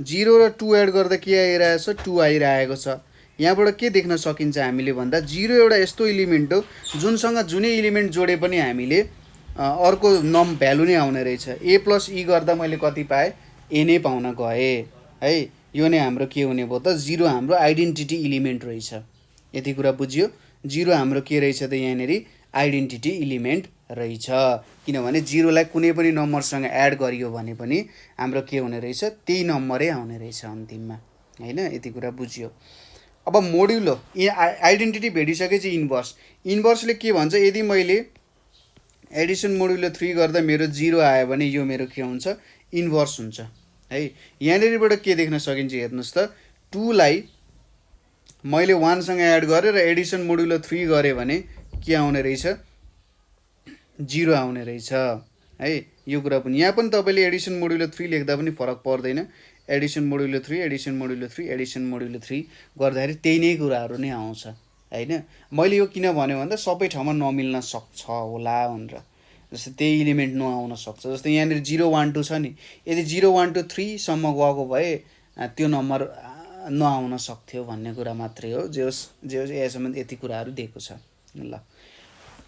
S1: 0 र 2 एड गर्दा के आइरहेछ 2 आइरहेको छ यहाँबाट के देख्न सकिन्छ हामीले भन्दा 0 एउटा यस्तो एलिमेन्ट हो जुनसँग जुनै एलिमेन्ट जोडे पनि हामीले अर्को नम भ्यालु नै आउने रहेछ। ए प्लस ई गर्दा मैले कति पाएँ, ए नै पाउन गएँ है। यो नै हाम्रो के हुने भयो त, 0 हाम्रो आइडेन्टिटी इलिमेन्ट रहेछ। यति कुरा बुझ्यो। 0 हाम्रो के रहेछ त यहाँनिर आइडेन्टिटी इलिमेन्ट रहेछ। किनभने 0 लाई कुनै पनि नम्बरसँग एड गरियो भने पनि हाम्रो के हुने रहेछ, त्यही नम्बरै आउने रहेछ अन्तिममा हैन। यति कुरा बुझ्यो। अब मोड्युलो आइडेन्टिटी भेटिसकेपछि इन्भर्सले के भन्छ, यदि मैले एडिसन मोड्युलो 3 गर्दा मेरो 0 आयो भने यो मेरो के हुन्छ, इन्भर्स हुन्छ है। यहाँनिरबाट के देख्न सकिन्छ हेर्नुहोस् त, 2 लाई मैले 1 सँग एड गरेँ र एडिसन मोड्युलो 3 गरेँ भने के आउने रहेछ, 0 आउने रहेछ है। यो कुरा पनि यहाँ पनि तपाईँले एडिसन मोड्युलो 3 लेख्दा पनि फरक पर्दैन। Edison modulo 3 Edison modulo 3 Edison modulo 3 गर्दाखेरि त्यही नै कुराहरू नै आउँछ हैन। मैले यो किन भन्यो भन्दा सबै ठाउँमा नमिल्न सक्छ होला भनेर, जस्तै त्यही इलिमेन्ट नआउन सक्छ। जस्तै यहाँनिर 0 1 2 छ नि, यदि 0 1 2 3 सम्म गएको भए त्यो नम्बर नआउन सक्थ्यो भन्ने कुरा मात्रै हो। जे होस् यहाँसम्म यति कुराहरू दिएको छ ल।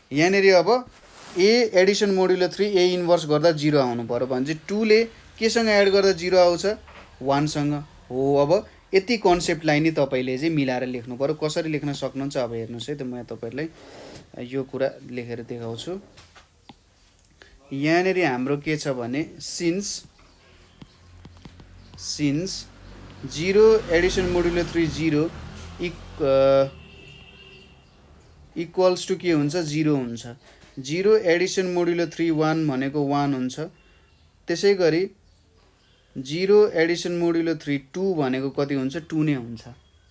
S1: यहाँनिर अब ए एडिसन मोड्युलो 3 ए इन्भर्स गर्दा 0 आउनु पर्यो भने चाहिँ 2 ले केसँग एड गर्दा 0 आउँछ, 1 सँग हो। अब यति कन्सेप्टलाई नै तपाईँले चाहिँ मिलाएर लेख्नु पर्यो। कसरी लेख्न सक्नुहुन्छ अब हेर्नुहोस् है त, म तपाईँहरूलाई यो कुरा लेखेर देखाउँछु। यहाँनिर हाम्रो के छ भने since 0 addition modulo 3 0 equals to के हुन्छ, 0 हुन्छ। 0 एडिसन मोड्युलो 3 1 भनेको 1 हुन्छ। त्यसै गरी 0 एडिसन मोड्युलो 3 2 भनेको कति हुन्छ, 2 नै हुन्छ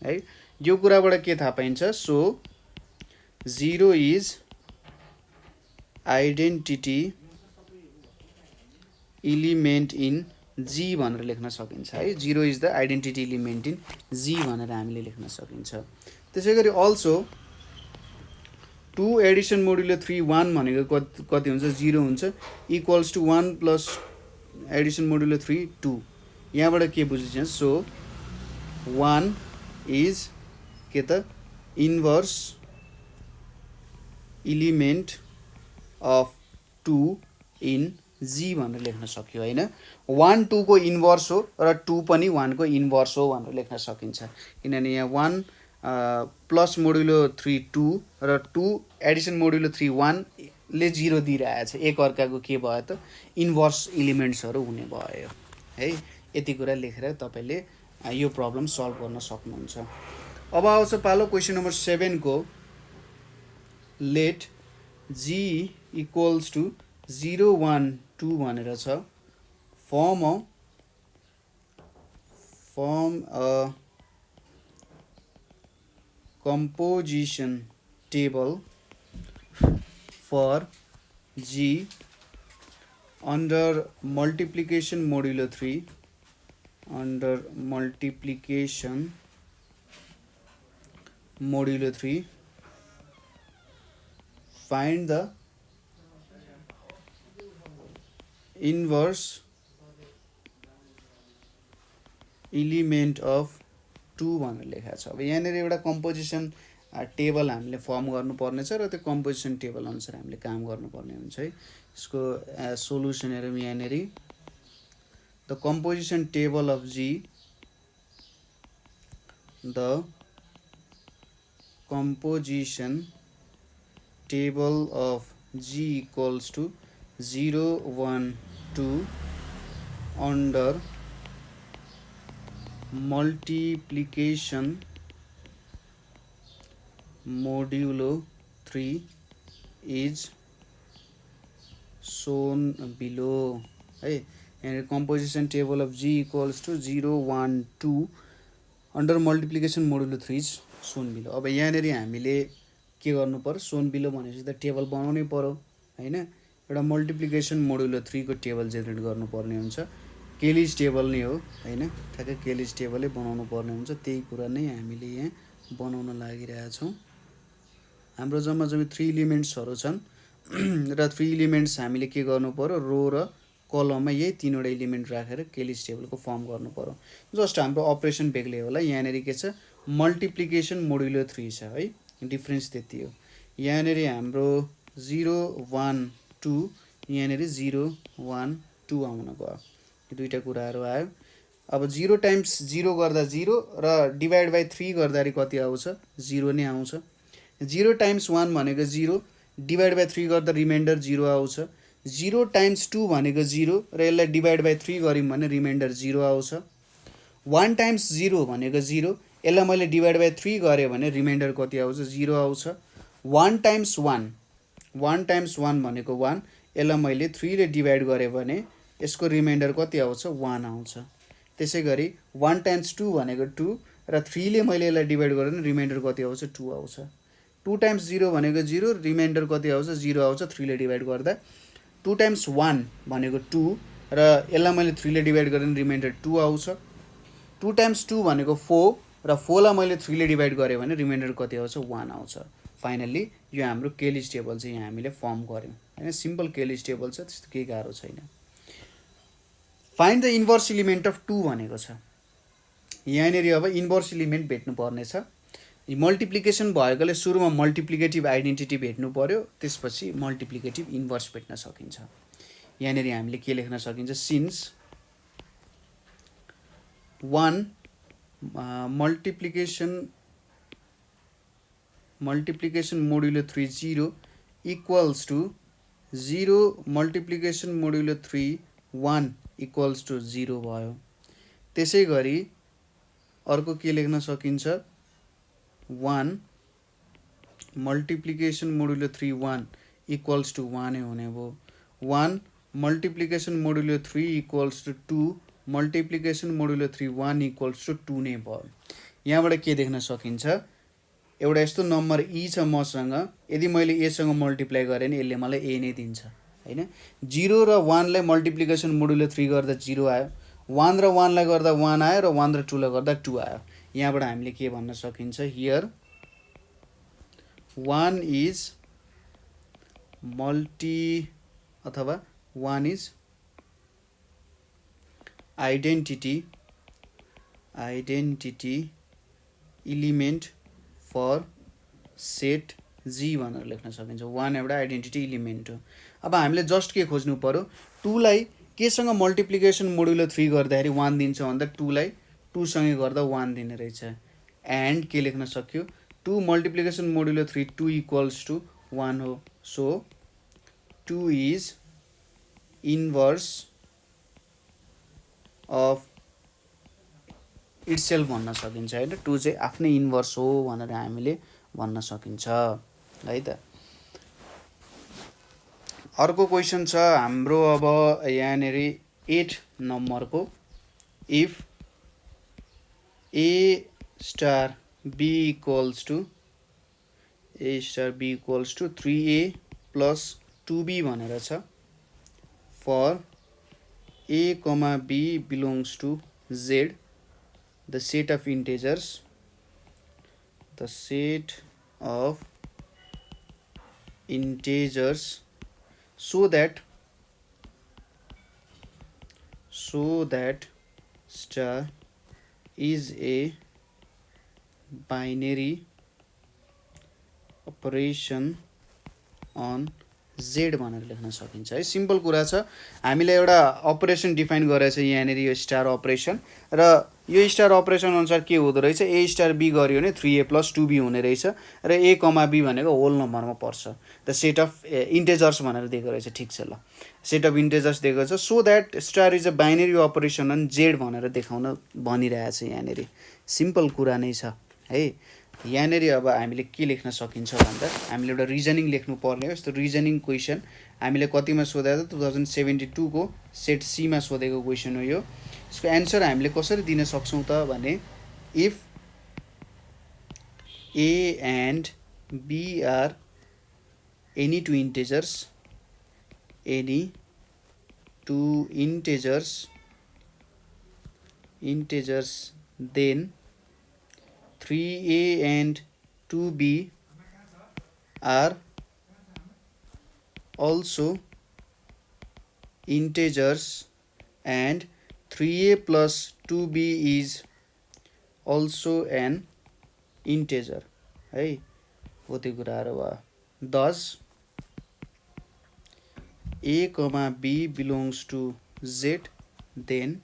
S1: है। यो कुराबाट के थाहा पाइन्छ, so 0 is identity element in G भनेर लेख्न सकिन्छ है। 0 is the identity element in G भनेर हामीले लेख्न सकिन्छ। त्यसै गरी अल्सो 2 एडिसन मोड्युलो 3 1 भनेको कति हुन्छ, 0 हुन्छ। Equals to 1 plus addition modulo 3 2। यहाँबाट के बुझिन्छ, सो 1 इज के त inverse element of 2 in G भनेर लेख्न सक्यो हैन। 1 2 को इन्भर्स हो र 2 पनि 1 को इन्भर्स हो भनेर लेख्न सकिन्छ। किनभने यहाँ 1 प्लस मोड्युलो 3 2 र 2 एडिसन मोड्युलो 3 1 ले 0 दिइरहेछ। एक अर्काको के भयो त, इन्भर्स इलिमेन्ट्सहरू हुने भयो है। यति कुरा लेखेर तपाईँले यो प्रब्लम सल्भ गर्न सक्नुहुन्छ। अब आउँछ पालो क्वेसन नम्बर 7 को। लेट जी इक्वल्स टु 0 1 2 भनेर छ। Form a composition table for G under multiplication modulo 3 under multiplication modulo 3 find the inverse element of 2 भनेर लेखा छ। अब यहाँनिर एउटा कम्पोजिसन टेबल हामीले फर्म गर्नुपर्ने छ र त्यो कम्पोजिसन टेबल अनुसार हामीले काम गर्नुपर्ने हुन्छ है। यसको सोलुसन हेरौँ यहाँनिर। The composition table of G, the composition table of G equals to 0 1 2 under multiplication modulo 3 is shown below है। यहाँ composition table of G equals to 0 1 2 under multiplication modulo 3 is shown below। अब यहाँनिर हामीले के गर्नु पर्यो, shown below भनेपछि त टेबल बनाउनै पर्यो हैन। एउटा मल्टिप्लिकेसन मोडुलो 3 को टेबल जेनेरेट गर्नुपर्ने हुन्छ। केलिज टेबल नै हो हैन, ठ्याक्कै केलिज टेबलै बनाउनु पर्ने हुन्छ। त्यही कुरा नै हामीले यहाँ बनाउन लागिरहेका छौँ। हाम्रो जम्मा 3 एलिमेन्ट्सहरू छन् र 3 एलिमेन्ट्स हामीले के गर्नु पर्यो, रो र कलममा यही 3 वटा एलिमेन्ट राखेर केलिज टेबलको फर्म गर्नु पर्यो। जस्ट हाम्रो अपरेसन बेग्लै होला। यहाँनिर के छ, मल्टिप्लिकेसन मोडुलो 3 छ है, डिफरेन्स त्यति हो। यहाँनिर हाम्रो 0 1 2 यहाँनिर 0 1 2 आउन गयो, यो दुईटा कुराहरू आयो। अब 0 टाइम्स 0 गर्दा 0 र डिभाइड बाई 3 गर्दाखेरि कति आउँछ, 0 नै आउँछ। 0 टाइम्स 1 भनेको 0, डिभाइड बाई 3 गर्दा रिमाइन्डर 0 आउँछ। 0 टाइम्स 2 भनेको 0 र यसलाई डिभाइड बाई 3 गऱ्यौँ भने रिमाइन्डर 0 आउँछ। 1 टाइम्स 0 भनेको 0, यसलाई मैले डिभाइड बाई 3 गरेँ भने रिमाइन्डर कति आउँछ, 0 आउँछ। 1 टाइम्स 1 भनेको 1, यसलाई मैले 3 ले डिभाइड गरेँ भने यसको रिमाइन्डर कति आउँछ, 1 आउँछ। त्यसै गरी 1 टाइम्स 2 भनेको 2 र 3 ले मैले यसलाई डिभाइड गरेँ भने रिमाइन्डर कति आउँछ, 2 आउँछ। 2 टाइम्स 0 भनेको 0, रिमाइन्डर कति आउँछ, 0 आउँछ 3 ले डिभाइड गर्दा। 2 टाइम्स 1 भनेको 2 र यसलाई मैले 3 ले डिभाइड गरेँ भने रिमाइन्डर 2 आउँछ। 2 टाइम्स 2 भनेको 4 र 4 लाई मैले 3 ले डिभाइड गरेँ भने रिमाइन्डर कति आउँछ, 1 आउँछ। फाइनल्ली यो हाम्रो केलिज टेबल चाहिँ यहाँ हामीले फर्म गऱ्यौँ हैन। सिम्पल केलिज टेबल छ, त्यस्तो केही गाह्रो छैन। Find the inverse element of 2 भनेको छ। यहाँनिर अब इन्भर्स एलिमेन्ट भेट्नु पर्ने छ। मल्टिप्लिकेसन भएकोले सुरुमा मल्टिप्लिकेटिभ आइडेन्टिटी भेट्नु पर्यो, त्यसपछि मल्टिप्लिकेटिभ इन्भर्स भेट्न सकिन्छ। यहाँनिर हामीले के लेख्न सकिन्छ, since 1 multiplication modulo 3 0 equals to 0 multiplication modulo 3 1 equals to 0 भयो। त्यसै गरी अर्को के लेख्न सकिन्छ, 1 मल्टिप्लिकेसन मोडुलो 3 1 इक्वल्स टु 1 नै हुने भयो। 1 multiplication modulo 3 equals to 2 multiplication modulo 3 1 equals to 2 नै भयो। यहाँबाट के देख्न सकिन्छ, एउटा यस्तो नम्बर ई छ मसँग, यदि मैले एसँग मल्टिप्लाई गरेँ भने यसले मलाई ए नै दिन्छ हैन। 0 र 1 लाई मल्टिप्लिकेसन मोडुलो 3 गर्दा 0 आयो, 1 र 1 लाई गर्दा 1 आयो र 1 र 2 लाई गर्दा 2 आयो। यहाँबाट हामीले के भन्न सकिन्छ, हियर 1 इज अथवा 1 is identity element for set G भनेर लेख्न सकिन्छ। 1 एउटा आइडेन्टिटी इलिमेन्ट हो। अब हामीले जस्ट के खोज्नु पर्यो, 2 लाई केसँग मल्टिप्लिकेसन मोडुलो 3 गर्दाखेरि 1 दिन्छ भन्दा 2 लाई 2 सँगै गर्दा 1 दिने रहेछ। एन्ड के लेख्न सक्यो, 2 मल्टिप्लिकेसन मोडुलो 3 2 इक्वल्स टु 1 हो। So 2 is inverse of itself भन्न सकिन्छ हैन। 2 चाहिँ आफ्नै इन्भर्स हो भनेर हामीले भन्न सकिन्छ है त। अर्को क्वेसन छ हाम्रो अब यहाँनिर 8 नम्बरको, if A star B equals to 3a plus 2b भनेर छ, for a, b belongs to z, the set of integers so that star is a binary operation on z भनेर लेख्न सकिन्छ है। सिम्पल कुरा छ, हामीले एउटा अपरेसन डिफाइन गरेछ यहाँनिर, यो स्टार अपरेसन, र यो स्टार अपरेसन अनुसार के हुँदो रहेछ, ए स्टार बी गर्यो भने 3a प्लस 2b हुने रहेछ र a, b भनेको होल नम्बरमा पर्छ। द सेट अफ इन्टेजर्स भनेर दिएको रहेछ, ठिक छ ल, सेट अफ इन्टेजर्स दिएको छ। So that star is a binary operation on Z भनेर देखाउन भनिरहेछ यहाँनिर। सिम्पल कुरा नै छ है। यहाँनिर अब हामीले के लेख्न सकिन्छ भन्दा हामीले एउटा रिजनिङ लेख्नु पर्ने हो। यस्तो रिजनिङ क्वेसन हामीले कतिमा सोधेको त 2072 को सेट सी मा सोधेको क्वेसन हो यो। यसको एन्सर हामीले कसरी दिन सक्छौँ त भने, if A and B are any two integers then 3a and 2b are also integers and 3a plus 2b is also an integer है। हो त्यो कुराहरू भयो। Thus A comma B belongs to Z, then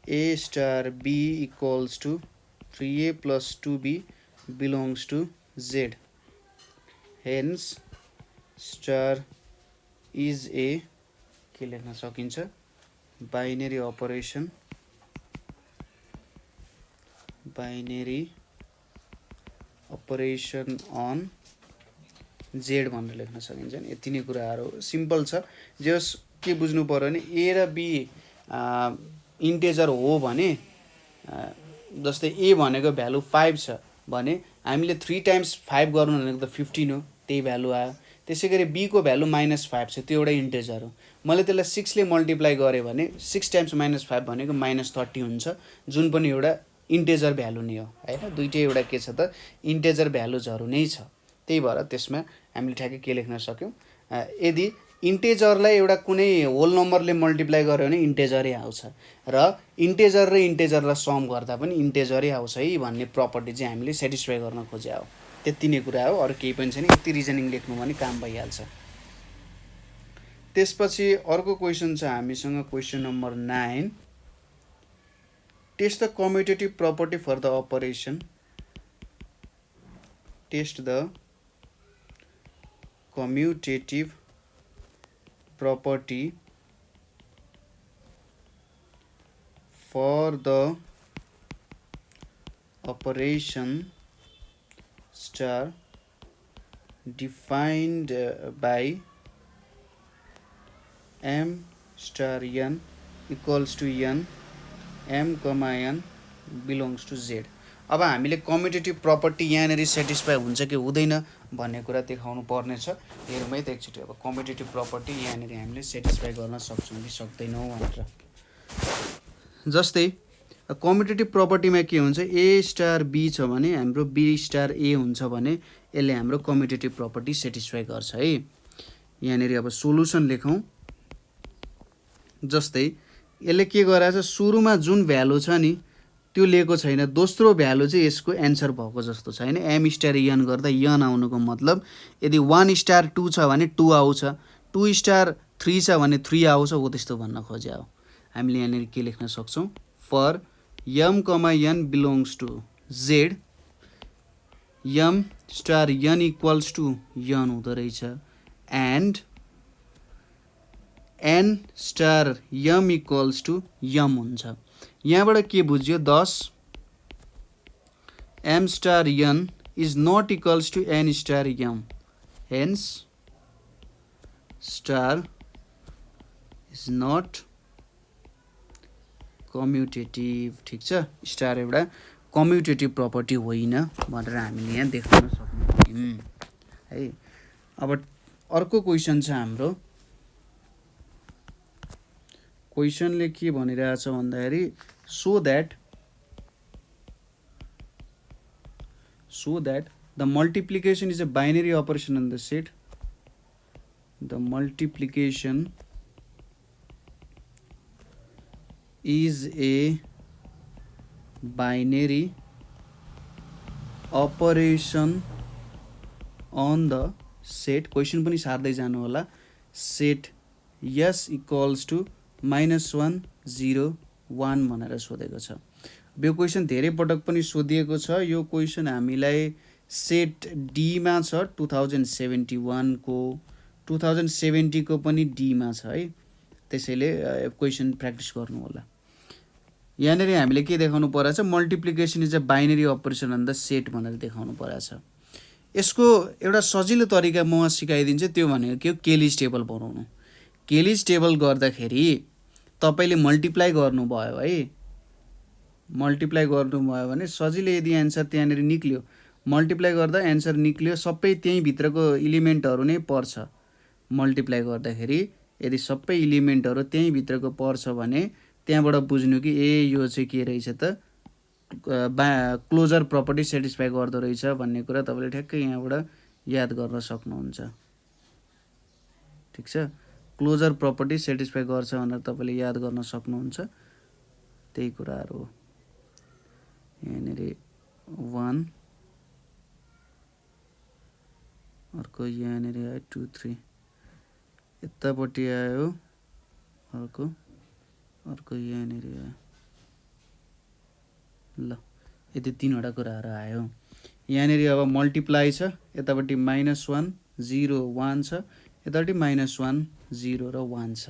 S1: A star B equals to 3A plus 2B belongs to Z. Hence star is a के लेख्न सकिन्छ binary operation on Z भनेर लेख्न सकिन्छ नि। यति नै कुराहरू सिम्पल छ। जस के बुझ्नु पर्यो भने ए र बी इन्टेजर हो भने जस्तै ए भनेको भ्यालु 5 छ भने हामीले 3 टाइम्स 5 गर्नु भनेको त 15 हो, त्यही भ्यालु आयो। त्यसै गरी बी को भ्यालु -5 छ, त्यो एउटा इन्टेजर हो। मैले त्यसलाई 6 ले मल्टिप्लाई गरेँ भने 6 टाइम्स -5 भनेको -30 हुन्छ, जुन पनि एउटा इन्टेजर भ्यालु नै हो हैन। दुईटै एउटा के छ त इन्टेजर भ्यालुजहरू नै छ। त्यही भएर त्यसमा हामीले ठ्याक्कै के लेख्न सक्यौं, यदि इन्टेजरलाई एउटा कुनै होल नम्बरले मल्टिप्लाई गर्यो भने इन्टेजरै आउँछ र इन्टेजरलाई सम गर्दा पनि इन्टेजरै आउँछ है भन्ने प्रपर्टी चाहिँ हामीले सेटिस्फाई गर्न खोज्या हो। त्यति नै कुरा हो, अरु केही पनि छैन। यति रिजनिङ लेख्नु भने काम भइहाल्छ। त्यसपछि अर्को क्वेशन छ हामीसँग question number 9। Test the commutative property for the operation. Test the commutative property for the operation star defined by m star n equals to n m comma n belongs to z। अब हामीले कम्युटेटिभ property यहाँनेरि satisfy हुन्छ कि हुँदैन भन्ने कुरा देखाउनु पर्ने छ। हेरौँ है त एकचोटि। अब कम्युटेटिभ प्रपर्टी यहाँनेरि हामीले सेटिस्फाई गर्न सक्छौँ कि सक्दैनौँ भनेर। जस्तै कम्युटेटिभ प्रपर्टीमा के हुन्छ, ए स्टार बी छ भने हाम्रो बी स्टार ए हुन्छ भने यसले हाम्रो कम्युटेटिभ प्रपर्टी सेटिस्फाई गर्छ है। यहाँनेरि अब सोलुसन लेखौँ। जस्तै यसले के गराछ, सुरुमा जुन भ्यालु छ नि त्यो लिएको छैन, दोस्रो भ्यालु चाहिँ यसको एन्सर भएको जस्तो छ हैन। एम स्टार एन गर्दा एन आउनुको मतलब यदि 1 स्टार 2 छ भने 2 आउँछ, 2 स्टार 3 छ भने 3 आउँछ, हो त्यस्तो भन्न खोज्या हो। हामीले यहाँनिर के लेख्न सक्छौँ, for m comma n belongs to z, m star n equals to n हुँदो रहेछ, and n star m equals to m हुन्छ। यहाँबाट के बुझ्यो, 10 m star n is not equals to n star m, hence star is not commutative. ठिक छ, star एउटा कम्युटेटिभ property होइन भनेर हामीले यहाँ देखाउन सक्छौँ है। अब अर्को क्वेसन छ हाम्रो। क्वेसनले के भनिरहेछ भन्दाखेरि so that the multiplication is a binary operation on the set. The multiplication is a binary operation on the set. Question पनि सार्दै जानु होला। set s equals to -1 0 1 भनेर सोधेको छ। यो क्वेसन धेरै पटक पनि सोधिएको छ। यो क्वेसन हामीलाई सेट डी मा छ 2071 को, 2070 को पनि डी मा छ है। त्यसैले क्वेसन प्र्याक्टिस गर्नु होला। यहाँनेरि हामीले के देखाउनु परेछ, multiplication is a binary operation on the set भनेर देखाउनु परेछ। यसको एउटा सजिलो तरिका म सिकाइदिन्छु, त्यो भनेको के हो, केलिज टेबल बनाउनु। केलिज टेबल गर्दाखेरि तपाईले मल्टिप्लाई गर्नुभयो है, मल्टिप्लाई गर्नुभयो भने सजिलै यदि एन्सर त्यहाँनेर निक्ल्यो, मल्टिप्लाई गर्दा एन्सर निक्ल्यो, सबै त्यही भित्रको इलिमेन्टहरु नै पर्छ। मल्टिप्लाई गर्दाखेरि यदि सबै इलिमेन्टहरु त्यही भित्रको पर्छ भने त्यहाँबाट बुझ्नु कि ए यो चाहिँ के रहेछ त क्लोजर प्रपर्टी सेटिस्फाई गर्दो रहेछ भन्ने कुरा तपाईले ठ्याक्कै यहाँबाट याद गर्न सक्नुहुन्छ। ठीक छ, क्लोजर प्रपर्टी सेटिस्फाई गर्छ भनेर तपाईले याद गर्न सक्नुहुन्छ। त्यही कुराहरु हो। यहाँनेरि 1 अर्को यहाँनेरि 2 3 यतापट्टि आयो अर्को यहाँनिर आयो ल यति तीनवटा कुराहरू आयो यहाँनिर अब मल्टिप्लाई छ यतापट्टि -1 0 1 छ यतापट्टि -1 0 र 1 छ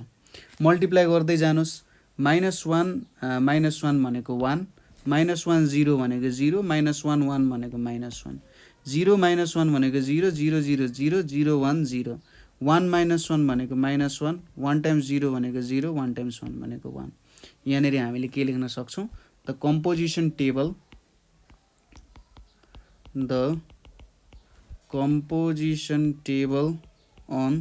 S1: मल्टिप्लाई गर्दै जानुस् -1 भनेको 1 -1 0 भनेको 0 -1 1 भनेको -1 0 -1 भनेको 0 0 0 0 0 1 0 1 -1 भनेको -1 1 टाइम्स 0 भनेको 0 1 टाइम्स 1 भनेको 1 यहाँनिर हामीले के लेख्न सक्छौँ the composition table on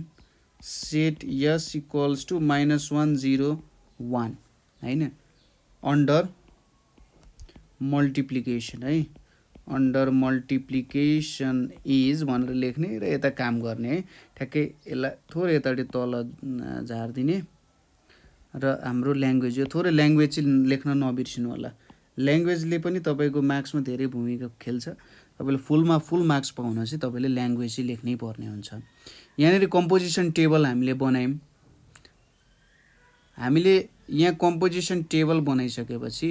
S1: set S equals to -1 0 1 हैन अन्डर मल्टिप्लिकेसन है अन्डर मल्टिप्लिकेसन इज भनेर लेख्ने र यता काम गर्ने है ठ्याक्कै यसलाई थोरै यतापट्टि तल झार्दिने र हाम्रो ल्याङ्ग्वेज यो थोरै ल्याङ्ग्वेज चाहिँ लेख्न नबिर्सिनु होला ल्याङ्ग्वेजले पनि तपाईँको मार्क्समा धेरै भूमिका खेल्छ तपाईँले फुल मार्क्स पाउन चाहिँ तपाईँले ल्याङ्ग्वेज चाहिँ लेख्नै पर्ने हुन्छ यहाँनिर कम्पोजिसन टेबल हामीले बनायौँ हामीले यहाँ कम्पोजिसन टेबल बनाइसकेपछि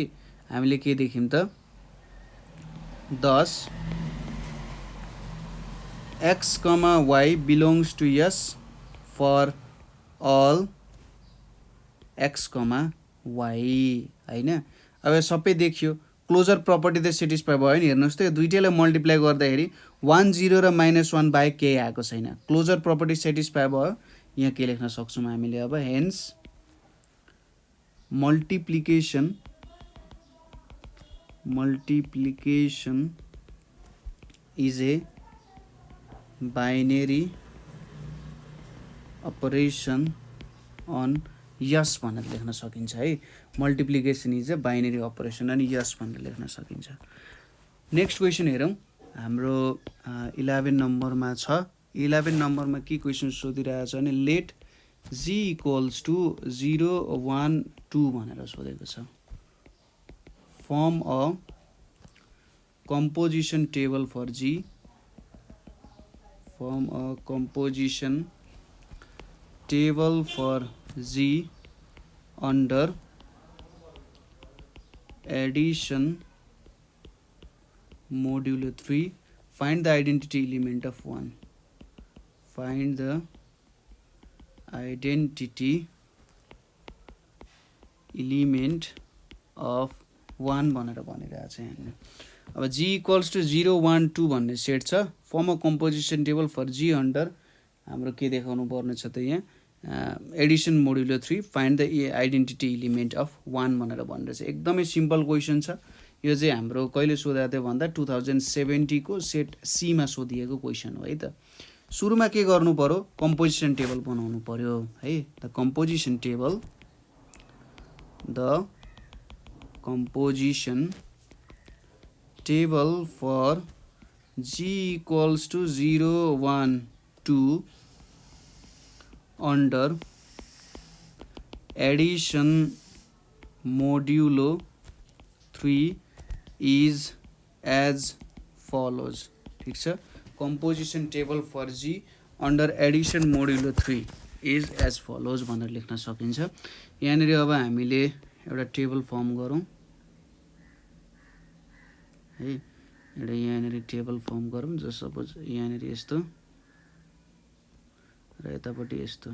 S1: हामीले के देख्यौँ त 10 x, y belongs to S for all x, y हैन अब सबै देखियो क्लोजर प्रपर्टी त सेटिस्फाई भयो नि हेर्नुस् त यो दुईटैलाई मल्टिप्लाई गर्दाखेरि 1 0 र -1 बाहेक केही आएको छैन क्लोजर प्रपर्टी सेटिस्फाई भयो यहाँ के लेख्न सक्छौँ हामीले अब hence multiplication is a binary operation on yes भनेर लेख्न सकिन्छ है multiplication is a binary operation अनि यस भनेर लेख्न सकिन्छ नेक्स्ट क्वेसन हेरौँ हाम्रो 11 नम्बरमा छ 11 नम्बरमा के क्वेसन सोधिरहेको छ भने लेट g equals to 0 1 2 भनेर सोधेको छ form a composition table for g form a composition table for g under addition modulo 3 find the identity element of 1 find the identity element of 1 भनेर भनिरहेको छ यहाँ अब g equals to 0 1 2 भन्ने set छ form a composition table for g under हाम्रो के देखाउनु पर्ने छ त यहाँ addition modulo 3 find the identity element of 1 भनेर भनेर चाहिँ एकदमै सिम्पल क्वेसन छ यो चाहिँ हाम्रो कहिले सोधेको थियो भन्दा 2070 को सेट सी मा सोधिएको क्वेसन हो है त सुरुमा के गर्नु पर्यो कम्पोजिसन टेबल बनाउनु पर्यो है the composition table for g equals to 0 1 2 under addition modulo 3 is as follows ठीक छ composition table for g under addition modulo 3 is as follows भनेर लेख्न सकिन्छ यहाँनिर अब हामीले एउटा टेबल फर्म गरौँ है एउटा यहाँनिर टेबल फर्म गरौँ जो सपोज यहाँनिर यस्तो र यतापट्टि यस्तो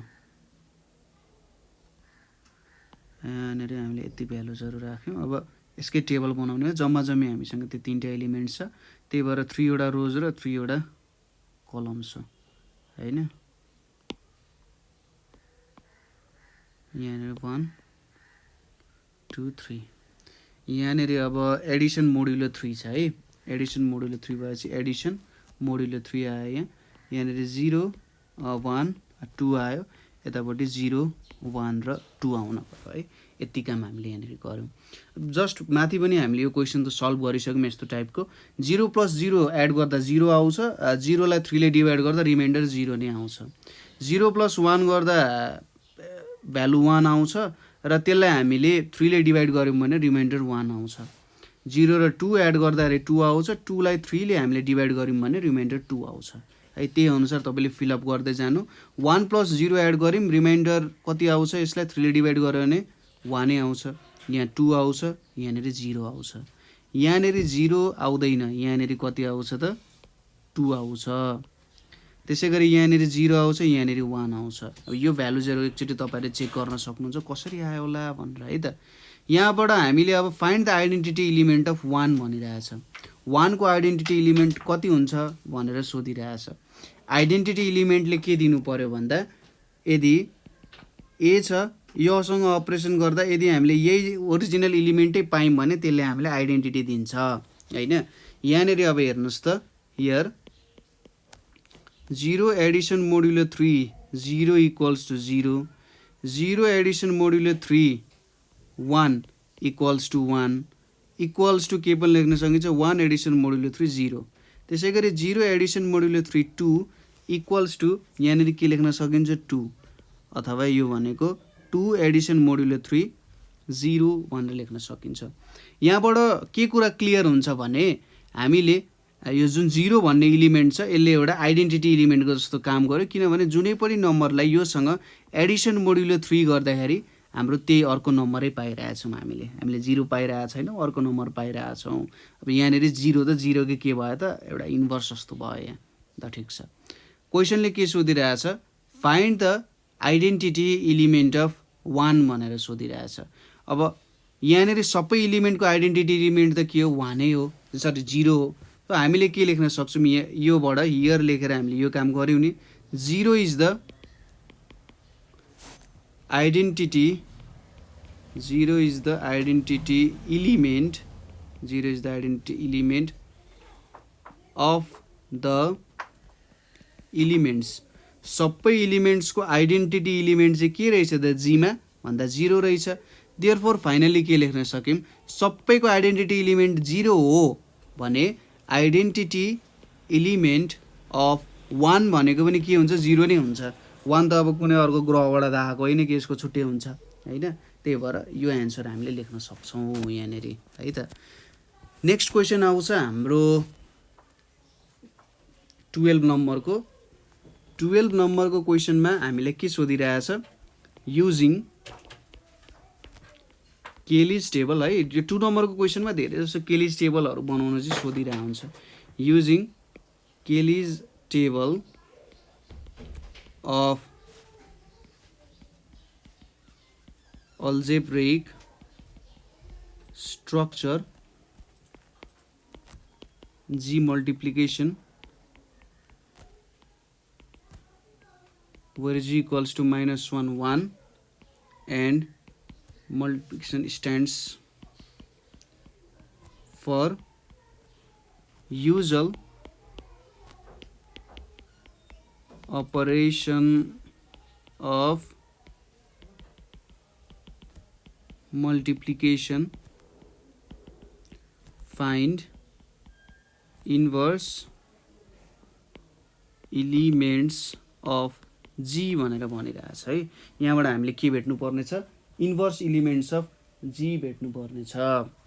S1: यहाँनिर हामीले यति भ्यालुजहरू राख्यौँ अब यसकै टेबल बनाउने हो जम्मा हामीसँग त्यो तीनटा एलिमेन्ट छ त्यही भएर 3 वटा रोज र 3 वटा कलम छ हैन यहाँनिर 1 2 3 यहाँनिर अब एडिसन मोड्युलो 3 छ है एडिसन मोड्युलो 3 भएपछि एडिसन मोड्युलो 3 आयो यहाँनिर 0 1 2 आयो यतापट्टि 0 1 र 2 आउन पर्यो है यति काम हामीले यहाँनिर गऱ्यौँ जस्ट माथि पनि हामीले यो क्वेसन त सल्भ गरिसक्यौँ यस्तो टाइपको 0 + 0 एड गर्दा 0 आउँछ 0 लाई 3 ले डिभाइड गर्दा रिमाइन्डर 0 नै आउँछ 0 + 1 गर्दा भ्यालु 1 आउँछ र त्यसलाई हामीले 3 ले डिभाइड गर्यौँ भने रिमाइन्डर 1 आउँछ 0 र 2 एड गर्दाखेरि 2 आउँछ 2 लाई 3 ले हामीले डिभाइड गर्यौँ भने रिमाइन्डर 2 आउँछ है। त्यही अनुसार तपाईँले फिलअप गर्दै जानु। 1 + 0 एड गऱ्यौँ, रिमाइन्डर कति आउँछ, यसलाई 3 ले डिभाइड गऱ्यो भने 1 नै आउँछ। यहाँ 2 आउँछ, यहाँनिर 0 आउँछ। यहाँनिर 0 आउँदैन, यहाँनिर कति आउँछ त 2 आउँछ। त्यसै गरी यहाँनिर 0 आउँछ, यहाँनिर 1 आउँछ। अब यो भ्यालुजहरू एकचोटि तपाईँले चेक गर्न सक्नुहुन्छ कसरी आयो होला भनेर, है त। यहाँबाट हामीले अब find the identity element of 1 भनिरहेछ। 1 को आइडेन्टिटी एलिमेन्ट कति हुन्छ भनेर सोधिरहेछ। आइडेन्टिटी एलिमेन्टले के दिनु पर्यो भन्दा, यदि ए छ, योसँग अपरेसन गर्दा यदि हामीले यही ओरिजिनल एलिमेन्टै पायौँ भने त्यसले हामीलाई आइडेन्टिटी दिन्छ, हैन। यहाँनिर अब हेर्नुहोस् त, here 0 addition modulo 3 0 equals to 0, 0 addition modulo 3 1 equals to 1, equals to के पनि लेख्न सकिन्छ 1 एडिसन मोडुलो 3 0। त्यसै गरी 0 एडिसन मोडुलो 3 2 इक्वल्स टु यहाँनिर के लेख्न सकिन्छ 2, अथवा यो भनेको 2 एडिसन मोडुलो 3 0 भनेर लेख्न सकिन्छ। यहाँबाट के कुरा क्लियर हुन्छ भने हामीले यो जुन 0 भन्ने एलिमेन्ट छ यसले एउटा आइडेन्टिटी एलिमेन्टको जस्तो काम गर्यो, किनभने जुनै पनि नम्बरलाई योसँग एडिसन मोडुलो 3 गर्दाखेरि हाम्रो त्यही अर्को नम्बरै पाइरहेछौँ। हामीले 0 पाइरहेको छैनौँ, अर्को नम्बर पाइरहेछौँ। अब यहाँनिर 0 त 0 के भयो त, एउटा इन्भर्स जस्तो भयो यहाँ, त ठिक छ। क्वेसनले के सोधिरहेछ, find the identity element of 1 भनेर सोधिरहेछ। अब यहाँनिर सबै एलिमेन्टको आइडेन्टिटी एलिमेन्ट त के हो, 1 नै हो, सरी 0 हो। त हामीले के लेख्न सक्छौँ, योबाट हियर लेखेर हामीले यो काम गऱ्यौँ नि। 0 is the identity, 0 is the identity element, 0 is the identity element of the elements. सबै एलिमेन्ट्सको आइडेन्टिटी एलिमेन्ट चाहिँ के रहेछ त, जीमा भन्दा 0 रहेछ। देयरफोर फाइनली के लेख्न सक्यौँ, सबैको आइडेन्टिटी एलिमेन्ट 0 हो भने आइडेन्टिटी एलिमेन्ट अफ 1 भनेको पनि के हुन्छ, 0 नै हुन्छ। 1 त अब कुनै अर्को ग्रहबाट आएको होइन कि यसको छुट्टै हुन्छ, होइन। त्यही भएर यो एन्सर हामीले लेख्न सक्छौँ यहाँनिर, है त। नेक्स्ट क्वेसन आउँछ हाम्रो 12 नम्बरको। 12 नम्बरको क्वेसनमा हामीले के सोधिरहेछ, युजिङ केलिज टेबल, है। यो 2 नम्बरको क्वेसनमा धेरै जस्तो केलिज टेबलहरू बनाउन चाहिँ सोधिरहेको हुन्छ। Using Cayley's table of algebraic structure G multiplication where G equals to -1 1 and multiplication stands for usual operation of multiplication, find inverse elements of G भनेर भनिरहेछ, है। यहाँबाट हामीले के भेट्नु पर्नेछ, इन्भर्स एलिमेन्ट्स अफ G भेट्नु पर्नेछ।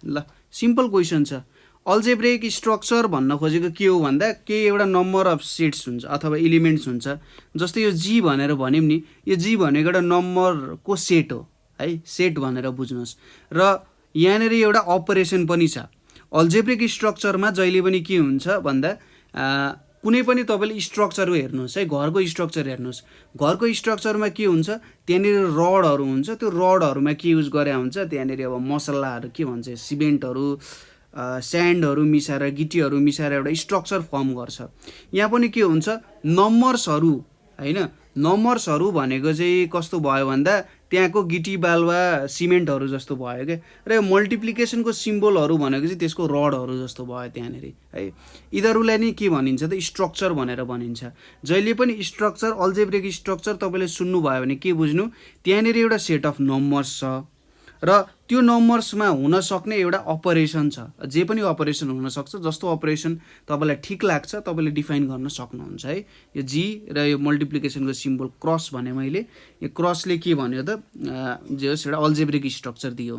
S1: ल, सिम्पल क्वेसन छ। अल्जेब्रेक स्ट्रक्चर भन्न खोजेको के हो भन्दा, के एउटा नम्बर अफ सेट्स हुन्छ अथवा एलिमेन्ट्स हुन्छ। जस्तै यो G भनेर भन्यौँ नि, यो G भनेको एउटा नम्बरको सेट हो, है, सेट भनेर बुझ्नुहोस्। र यहाँनिर एउटा अपरेसन पनि छ। अल्जेब्रिक स्ट्रक्चरमा जहिले पनि के हुन्छ भन्दा, कुनै पनि तपाईँले स्ट्रक्चर हेर्नुहोस्, है, घरको स्ट्रक्चर हेर्नुहोस्। घरको स्ट्रक्चरमा के हुन्छ, त्यहाँनिर रडहरू हुन्छ, त्यो रडहरूमा के युज गरे हुन्छ, त्यहाँनिर अब मसलाहरू के भन्छ, सिमेन्टहरू स्यान्डहरू मिसाएर, गिटीहरू मिसाएर एउटा स्ट्रक्चर फर्म गर्छ। यहाँ पनि के हुन्छ, नम्बर्सहरू, होइन, नम्बर्सहरू भनेको चाहिँ कस्तो भयो भन्दा त्यहाँको गिटी बालुवा सिमेन्टहरू जस्तो भयो क्या। र यो मल्टिप्लिकेसनको सिम्बलहरू भनेको चाहिँ त्यसको रडहरू जस्तो भयो त्यहाँनिर, है। यिनीहरूलाई नै के भनिन्छ त, स्ट्रक्चर भनेर भनिन्छ। जहिले पनि स्ट्रक्चर, अल्जेब्रिक स्ट्रक्चर तपाईँले सुन्नुभयो भने के बुझ्नु, त्यहाँनिर एउटा सेट अफ नम्बर्स छ र त्यो नम्बर्समा हुन सक्ने एउटा अपरेसन छ। जे पनि अपरेसन हुनसक्छ, जस्तो अपरेसन तपाईँलाई ठिक लाग्छ तपाईँले डिफाइन गर्न सक्नुहुन्छ, है। यो जी र यो मल्टिप्लिकेसनको सिम्बल क्रस भने मैले, यो क्रसले के भन्यो त, जे होस् एउटा अल्जेब्रिक स्ट्रक्चर दियो।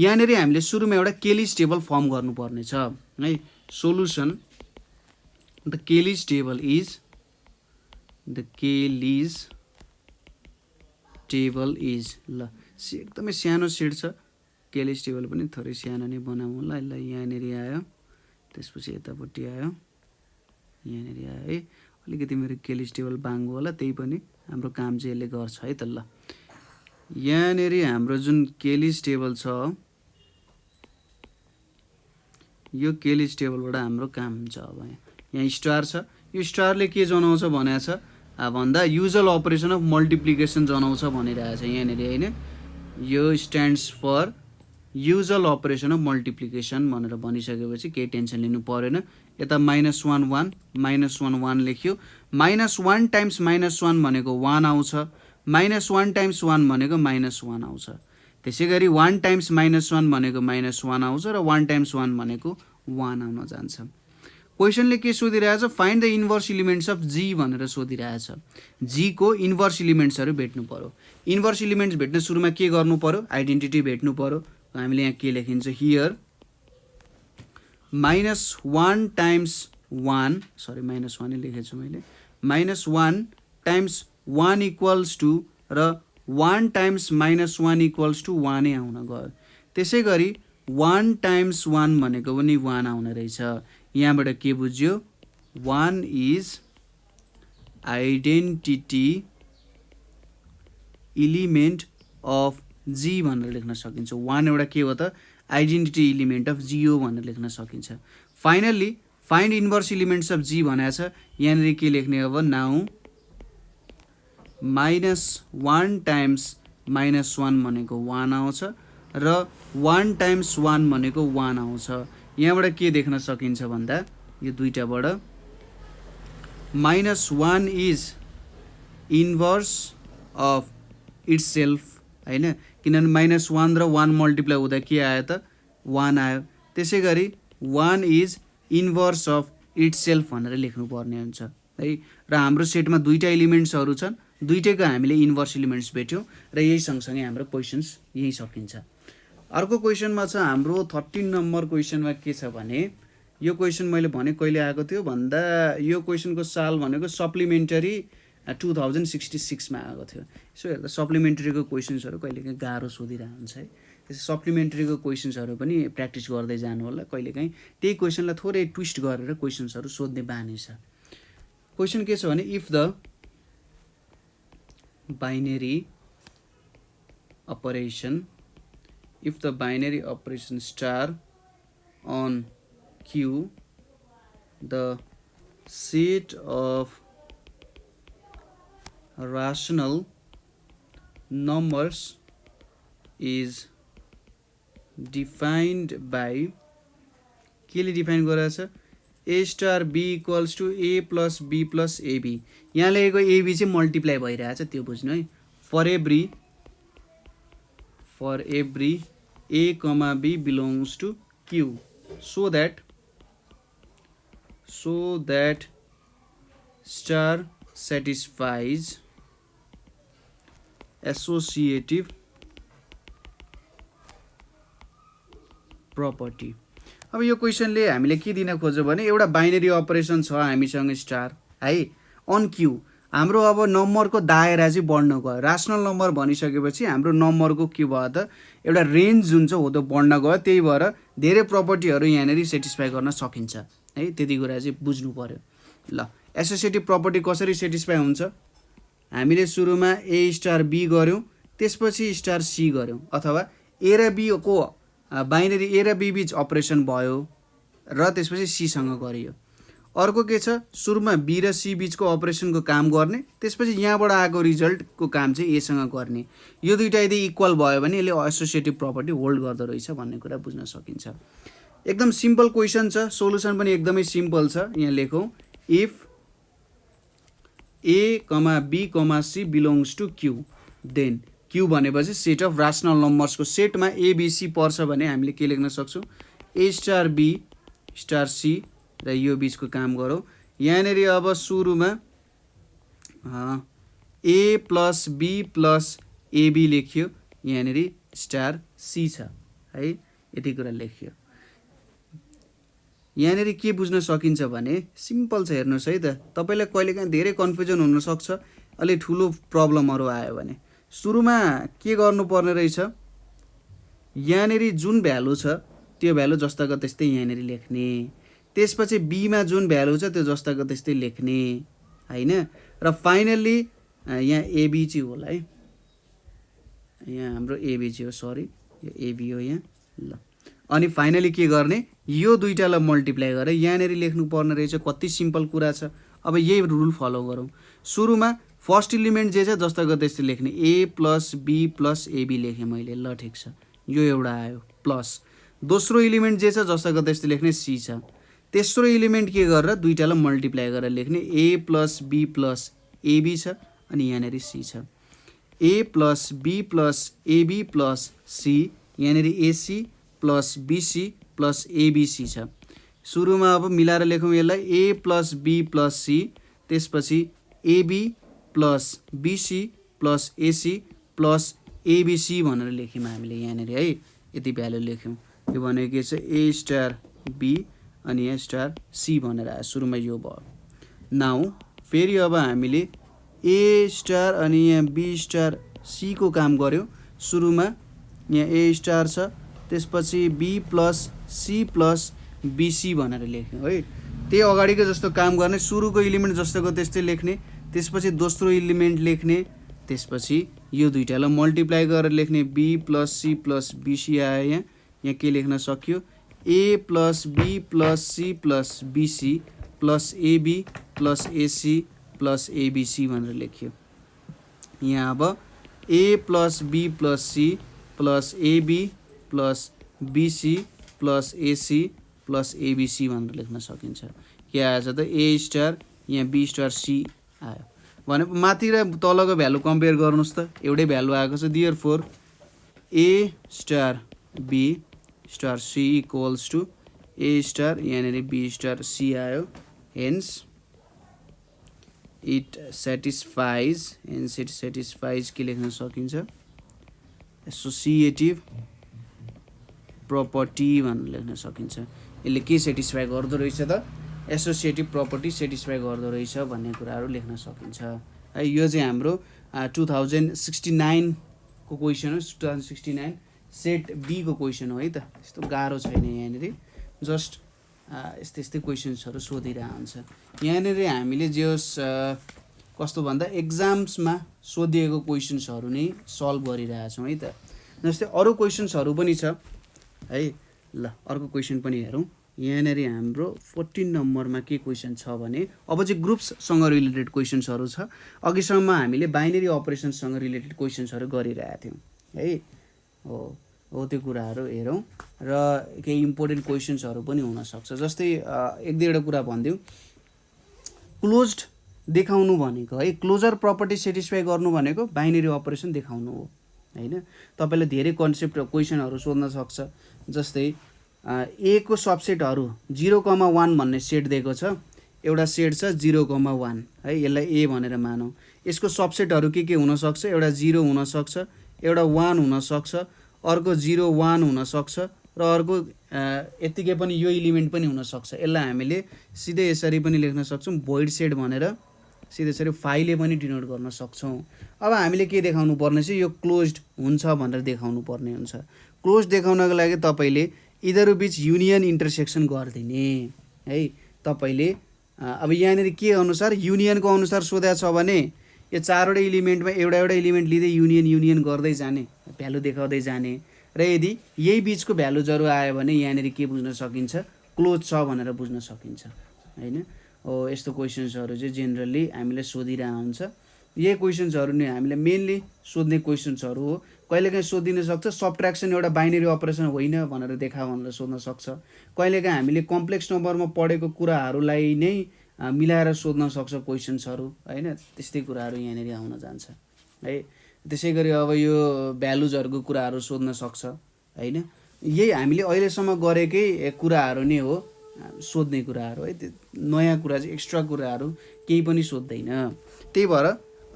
S1: यहाँनिर हामीले सुरुमा एउटा केलिज टेबल फर्म गर्नुपर्ने छ, है। Solution the Cayley's table is the Cayley's table is. ल एकदमै सानो सिट छ, केलिज टेबल पनि थोरै सानो नै बनाऊँ ल। ल यहाँनिर आयो, त्यसपछि यतापट्टि आयो, यहाँनिर आयो है। अलिकति मेरो केलिज टेबल बाङ्गो होला, त्यही पनि हाम्रो काम चाहिँ यसले गर्छ है त। ल यहाँनिर हाम्रो जुन केलिज टेबल छ, यो केलिज टेबलबाट हाम्रो काम हुन्छ। अब यहाँ स्टार छ, यो स्टारले के जनाउँछ भनेको छ भन्दा युजुअल अपरेसन अफ मल्टिप्लिकेसन जनाउँछ भनिरहेको छ यहाँनिर होइन। यो stands for usual operation of multiplication भनेर भनिसकेपछि केही टेन्सन लिनु परेन। यता -1 1 -1 1 लेख्यो। -1 टाइम्स -1 भनेको 1 आउँछ, -1 टाइम्स 1 भनेको -1 आउँछ। त्यसै गरी 1 टाइम्स -1 भनेको -1 आउँछ र 1 टाइम्स 1 भनेको 1 आउन जान्छ। क्वेसनले के सोधिरहेछ, find the inverse elements of G भनेर सोधिरहेछ। जी को इन्भर्स इलिमेन्ट्सहरू भेट्नु पर्यो। इन्भर्स इलिमेन्ट्स भेट्न सुरुमा के गर्नु पर्यो, आइडेन्टिटी भेट्नु पर्यो। हामीले यहाँ के लेखिन्छ, हियर -1 टाइम्स 1 सरी -1 नै लेखेको छु मैले, -1 टाइम्स 1 इक्वल्स टू र 1 टाइम्स -1 इक्वल्स टू 1 नै आउन गयो। त्यसै गरी 1 टाइम्स 1 भनेको पनि 1 आउन रहेछ। यहाँबाट के बुझ्यो, 1 is identity element of G भनेर लेख्न सकिन्छ। 1 एउटा के हो त, आइडेन्टिटी इलिमेन्ट अफ जी हो भनेर लेख्न सकिन्छ। Finally find inverse elements of G भनेको छ। यहाँनिर के लेख्ने, अब नाउ -1 टाइम्स -1 भनेको 1 आउँछ र 1 टाइम्स 1 भनेको 1 आउँछ। यहाँबाट के देख्न सकिन्छ भन्दा यो दुईटाबाट -1 is inverse of its self होइन, किनभने -1 र 1 मल्टिप्लाई हुँदा के आयो त, 1 आयो। त्यसै गरी 1 is inverse of its self भनेर लेख्नुपर्ने हुन्छ है। र हाम्रो सेटमा दुईटा इलिमेन्ट्सहरू छन्, दुईटैको हामीले इन्भर्स इलिमेन्ट्स भेट्यौँ र यही सँगसँगै हाम्रो क्वेसन्स यही सकिन्छ। अर्को क्वेसनमा छ हाम्रो 13 नम्बर क्वेसनमा के छ भने, यो क्वेसन मैले भने कहिले आएको थियो भन्दा यो क्वेसनको साल भनेको सप्लिमेन्टरी 2066 मा आएको थियो। यसो हेर्दा सप्लिमेन्टरीको क्वेसन्सहरू कहिलेकाहीँ गाह्रो सोधिरहेको हुन्छ है। त्यसै सप्लिमेन्टरीको क्वेसन्सहरू पनि प्र्याक्टिस गर्दै जानु होला। कहिलेकाहीँ त्यही क्वेसनलाई थोरै ट्विस्ट गरेर क्वेसन्सहरू सोध्ने बानी छ। क्वेसन के छ भने, if the binary operation star on Q, the set of rational numbers is defined by के डिफाइन गरेछ, a star b equals to a plus b plus ab। यहाँ लेखेको ab चाहिँ मल्टिप्लाई भइरहेछ त्यो बुझ्नु है। for every a comma b belongs to q so that star satisfies associative property। अब यो क्वेसनले हामीले के दिन खोज्यो भने, एउटा बाइनरी अपरेसन छ हामीसँग स्टार है अन क्यू। हाम्रो अब नम्बरको दायरा चाहिँ बढ्न गयो। रासनल नम्बर भनिसकेपछि हाम्रो नम्बरको के भयो त, एउटा रेन्ज जुन छ हो त्यो बढ्न गयो। त्यही भएर धेरै प्रपर्टीहरू यहाँनिर सेटिस्फाई गर्न सकिन्छ है, त्यति कुरा चाहिँ बुझ्नु पर्यो। ल एसोसिएटिभ प्रपर्टी कसरी सेटिस्फाई हुन्छ, हामीले सुरुमा ए स्टार बी गऱ्यौँ, त्यसपछि स्टार सी गऱ्यौँ, अथवा ए र बी को बाइनरी ए र बी बीच अपरेसन भयो र त्यसपछि सीसँग गरियो। अर्को के छ, सुरुमा बी र सी बीचको अपरेसनको काम गर्ने, त्यसपछि यहाँबाट आएको रिजल्टको काम चाहिँ एसँग गर्ने। यो दुईटा यदि इक्वल भयो भने यसले एसोसिएटिभ प्रपर्टी होल्ड गर्दो रहेछ भन्ने कुरा बुझ्न सकिन्छ। एकदम सिम्पल क्वेसन छ, सोलुसन पनि एकदमै सिम्पल छ। यहाँ लेखौँ, if A comma B comma C belongs to Q, then Q भनेपछि सेट अफ रासनल नम्बर्सको सेटमा एबिसी पर्छ भने हामीले के लेख्न सक्छौँ, A star B star C र यो बिचको काम गरौँ। यहाँनिर अब सुरुमा A plus B plus AB लेख्यो, यहाँनिर स्टार सी छ है, यति कुरा लेख्यो। यहाँनिर के बुझ्न सकिन्छ भने सिम्पल छ, हेर्नुहोस् है त। तपाईँलाई कहिलेकाहीँ धेरै कन्फ्युजन हुनसक्छ अलि ठुलो प्रब्लमहरू आयो भने। सुरुमा के गर्नुपर्ने रहेछ, यहाँनिर जुन भ्यालु छ त्यो भ्यालु जस्ताको त्यस्तै यहाँनिर लेख्ने, त्यसपछि बीमा जुन भ्यालु छ त्यो जस्ताको त्यस्तै लेख्ने हैन। र फाइनल्ली यहाँ एबी चाहिँ होला है, यहाँ हाम्रो एबी चाहिँ हो, सरी यो एबी हो यहाँ ल। अनि फाइनली के गर्ने, यो दुईटालाई मल्टिप्लाई गरेर यहाँनिर लेख्नु पर्ने रहेछ। कति सिम्पल कुरा छ। अब यही रुल फलो गरौँ। सुरुमा फर्स्ट इलिमेन्ट जे छ जस्ताको त्यस्तै लेख्ने, A plus B plus AB लेखेँ मैले, ल ठिक छ, यो एउटा आयो। प्लस दोस्रो इलिमेन्ट जे छ जस्ताको त्यस्तै लेख्ने, सी छ। तेस्रो इलिमेन्ट के गरेर दुईटालाई मल्टिप्लाई गरेर लेख्ने, A plus B plus AB छ अनि यहाँनिर सी छ। A plus B plus AB plus C, यहाँनिर AC plus BC plus ABC छ। सुरुमा अब मिलाएर लेखौँ यसलाई, A plus B plus C, त्यसपछि AB plus BC plus AC plus ABC भनेर लेख्यौँ हामीले यहाँनिर है। यति भ्यालु लेख्यौँ। यो भनेको के छ, ए स्टार बी अनि यहाँ स्टार सी भनेर आयो। सुरुमा यो भयो। नाउ फेरि अब हामीले ए स्टार अनि यहाँ बी स्टार सी को काम गर्यो। सुरुमा यहाँ ए स्टार छ, त्यसपछि B plus C plus BC भनेर लेख्यौँ है। त्यही अगाडिको जस्तो काम गर्ने, सुरुको इलिमेन्ट जस्तोको त्यस्तै लेख्ने, त्यसपछि दोस्रो इलिमेन्ट लेख्ने, त्यसपछि यो दुईटालाई मल्टिप्लाई गरेर लेख्ने, B plus C plus BC आयो। यहाँ के लेख्न सक्यो, A plus B plus C plus BC plus AB plus AC plus ABC भनेर लेख्यो। यहाँ अब A plus B plus C plus AB plus BC plus AC plus ABC भनेर लेख्न सकिन्छ। के आएछ त, ए स्टार यहाँ बी स्टार सी आयो भने माथि र तलको भ्यालु कम्पेयर गर्नुहोस् त, एउटै भ्यालु आएको छ। Therefore A star B star C equals to A star यहाँनिर बी स्टार सी आयो। हेन्स इट सेटिस्फाइज के लेख्न सकिन्छ, एसोसिएटिभ प्रपर्टी भनेर लेख्न सकिन्छ। यसले के सेटिस्फाई गर्दो रहेछ त, एसोसिएटिभ प्रपर्टी सेटिस्फाई गर्दो रहेछ भन्ने कुराहरू लेख्न सकिन्छ है। यो चाहिँ हाम्रो 2069 को क्वेसन हो। 2069 सेट बी को क्वेसन हो है त। यस्तो गाह्रो छैन यहाँनिर, जस्ट यस्तै यस्तै क्वेसन्सहरू सोधिरहेको हुन्छ। यहाँनिर हामीले जे होस् कस्तो भन्दा एक्जाम्समा सोधिएको क्वेसन्सहरू नै सल्भ गरिरहेछौँ है त। जस्तै अरू क्वेसन्सहरू पनि छ है। ल अर्को क्वेसन पनि हेरौँ। यहाँनिर हाम्रो 14 नम्बरमा के क्वेसन छ भने, अब चाहिँ ग्रुप्ससँग रिलेटेड क्वेसन्सहरू छ। अघिसम्म हामीले बाइनरी अपरेसनसँग रिलेटेड क्वेसन्सहरू गरिरहेका थियौँ है। हो त्यो कुराहरू हेरौँ र केही इम्पोर्टेन्ट क्वेसन्सहरू पनि हुनसक्छ। जस्तै एक दुईवटा कुरा भनिदिउँ। क्लोज्ड देखाउनु भनेको है, क्लोजर प्रपर्टी सेटिस्फाई गर्नु भनेको बाइनरी अपरेसन देखाउनु हो हैन। तपाईँले धेरै कन्सेप्ट क्वेसनहरू सोध्न सक्छ। जस्तै ए को सबसेटहरू 0,1 भन्ने सेट दिएको छ। एउटा सेट छ 0,1 है, यसलाई ए भनेर मानौँ। यसको सबसेटहरू के हुनसक्छ, एउटा 0 हुनसक्छ, एउटा 1 हुनसक्छ, अर्को 0 1 हुनसक्छ र अर्को यत्तिकै पनि यो इलिमेन्ट पनि हुनसक्छ। यसलाई हामीले सिधै यसरी पनि लेख्न सक्छौँ, भोइड सेट भनेर सिधै यसरी फाइलले पनि डिनोट गर्न सक्छौँ। अब हामीले के देखाउनु पर्ने छ, यो क्लोज्ड हुन्छ भनेर देखाउनु पर्ने हुन्छ। क्लोज देखाउनको लागि तपाईँले यिनीहरू बिच युनियन इन्टरसेक्सन गरिदिने है। तपाईँले अब यहाँनिर के अनुसार, युनियनको अनुसार सोधेको छ भने यो चारवटै इलिमेन्टमा एउटा एउटा इलिमेन्ट लिँदै युनियन गर्दै जाने, भ्यालु देखाउँदै जाने र यदि यही बिचको भ्यालुजहरू आयो भने यहाँनिर के बुझ्न सकिन्छ, क्लोज छ भनेर बुझ्न सकिन्छ हैन। हो यस्तो क्वेसन्सहरू चाहिँ जेनरली हामीले सोधिरहेको हुन्छ। यही क्वेसन्सहरू नै हामीले मेनली सोध्ने क्वेसन्सहरू हो। कहिलेकाहीँ सोधिन सक्छ, सबट्र्याक्सन एउटा बाइनरी अपरेसन होइन भनेर देखा भनेर सोध्न सक्छ। कहिलेकाहीँ हामीले कम्प्लेक्स नम्बरमा पढेको कुराहरूलाई नै मिलाएर सोध्न सक्छ क्वेसन्सहरू हैन। त्यस्तै कुराहरू यहाँनिर आउन जान्छ है। त्यसै गरी अब यो भ्यालुजहरूको कुराहरू सोध्न सक्छ हैन। यही हामीले अहिलेसम्म गरेकै कुराहरू नै हो सोध्ने कुराहरू है। नयाँ कुरा चाहिँ एक्स्ट्रा कुराहरू केही पनि सोध्दैन। त्यही भएर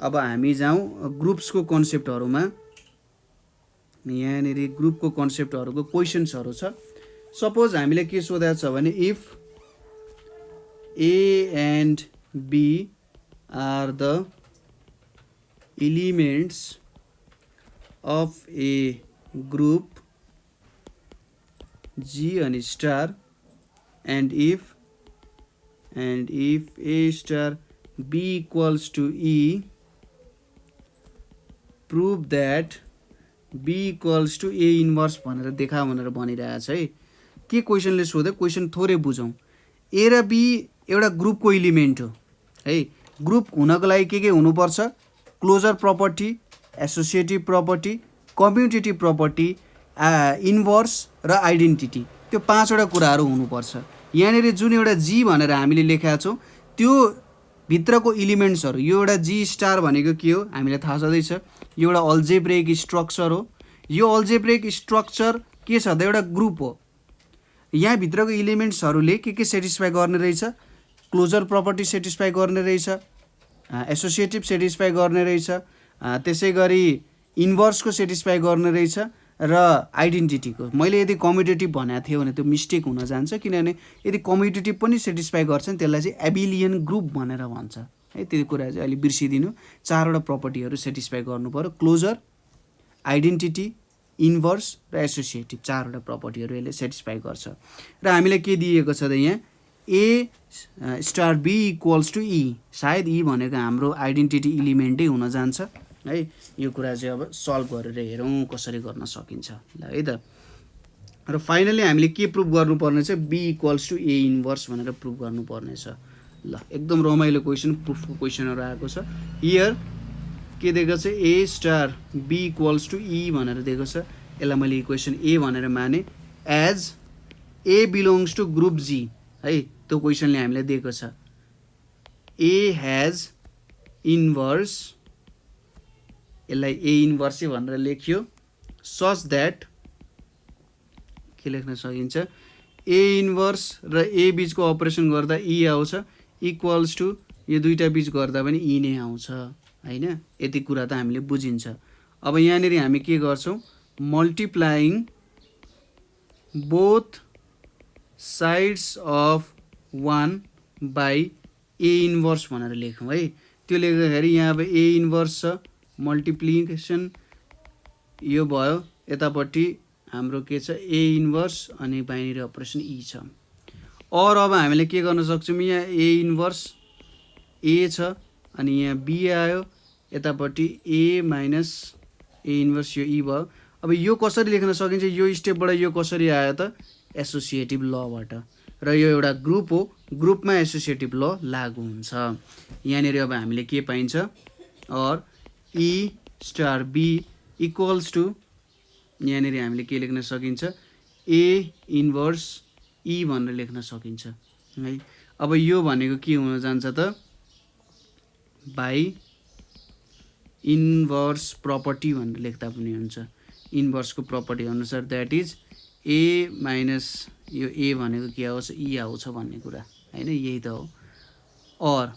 S1: अब हामी जाउँ ग्रुप्सको कन्सेप्टहरूमा। यहाँनिर ग्रुपको कन्सेप्टहरूको क्वेसन्सहरू छ। सपोज हामीले के सोधेको छ भने, if A and B are the elements of a group G and star, and if A star B equals to E, prove that B equals to A inverse भनेर देखा भनेर भनिरहेछ है। के क्वेसनले सोध्यो, क्वेसन थोरै बुझौँ। ए र बी एउटा ग्रुपको इलिमेन्ट हो है। ग्रुप हुनको लागि के हुनुपर्छ, closure property, associative property, commutative property, inverse र आइडेन्टिटी, त्यो पाँचवटा कुराहरू हुनुपर्छ। यहाँनिर जुन एउटा जी भनेर हामीले लेखेका छौँ त्यो भित्रको इलिमेन्ट्सहरू, यो एउटा जी स्टार भनेको के हो हामीलाई थाहा छँदैछ, यो एउटा अल्जेब्रेक स्ट्रक्चर हो। यो अल्जेब्रेक स्ट्रक्चर के छ त, एउटा ग्रुप हो। यहाँ भित्रको इलिमेन्ट्सहरूले के सेटिस्फाई गर्ने रहेछ, क्लोजर प्रपर्टी सेटिस्फाई गर्ने रहेछ, एसोसिएटिभ सेटिस्फाई गर्ने रहेछ, त्यसै गरी इन्भर्सको सेटिस्फाई गर्ने रहेछ र आइडेन्टिटीको। मैले यदि कम्युटेटिभ भनेको थिएँ भने त्यो मिस्टेक हुन जान्छ, किनभने यदि कम्युटेटिभ पनि सेटिस्फाई गर्छ नि त्यसलाई चाहिँ एबिलियन ग्रुप भनेर भन्छ है। त्यो कुरा चाहिँ अलि बिर्सिदिनु। चारवटा प्रपर्टीहरू सेटिस्फाई गर्नु पर्यो, क्लोजर, आइडेन्टिटी, इन्भर्स र एसोसिएटिभ, चारवटा प्रपर्टीहरू यसले सेटिस्फाई गर्छ। र हामीलाई के दिएको छ त यहाँ, ए स्टार बी इक्वल्स टु ई, सायद ई भनेको हाम्रो आइडेन्टिटी इलिमेन्टै हुन जान्छ है। यो कुरा चाहिँ अब सल्भ गरेर हेरौँ कसरी गर्न सकिन्छ ल है त। र फाइनली हामीले के प्रुभ गर्नुपर्ने छ, B equals to A inverse भनेर प्रुभ गर्नुपर्ने छ ल। एकदम रमाइलो क्वेसन, प्रुफको क्वेसनहरू आएको छ। हियर के दिएको छ, A star B equals to E भनेर दिएको छ। यसलाई मैले इक्वेसन ए भनेर माने, as A belongs to group G है। त्यो क्वेसनले हामीलाई दिएको छ ए हेज इन्भर्स, यसलाई ए इन्भर्सै भनेर लेख्यो, सच द्याट के लेख्न सकिन्छ, ए इन्भर्स र ए बिचको अपरेसन गर्दा ई आउँछ, इक्वल्स टु यो दुईटा बिच गर्दा पनि ई नै आउँछ होइन। यति कुरा त हामीले बुझिन्छ। अब यहाँनिर हामी के गर्छौँ, multiplying both sides of one by A inverse भनेर लेखौँ है। त्यो लेख्दाखेरि यहाँ अब ए इन्भर्स छ, मल्टिप्लिकेसन यो भयो, यतापट्टि हाम्रो के छ ए इन्भर्स अनि बाइनरी अपरेसन ई छ। और अब हामीले के गर्न सक्छौँ, यहाँ ए इन्भर्स ए छ अनि यहाँ बी आयो, यतापट्टि ए माइनस ए इन्भर्स यो ई भयो। अब यो कसरी लेख्न सकिन्छ, यो स्टेपबाट यो कसरी आयो त, एसोसिएटिभ लबाट। र यो एउटा ग्रुप हो, ग्रुपमा एसोसिएटिभ ल लागु हुन्छ। यहाँनिर अब हामीले के पाइन्छ, और ई स्टार बी इक्वल्स टु, यहाँनिर हामीले के लेख्न सकिन्छ, ए इन्भर्स ई भनेर लेख्न सकिन्छ है। अब यो भनेको के हुन जान्छ त, बाई इन्भर्स प्रपर्टी भनेर लेख्दा पनि हुन्छ। इन्भर्सको प्रपर्टी अनुसार द्याट इज ए माइनस यो ए भनेको के आउँछ, ई आउँछ भन्ने कुरा होइन, यही त हो। और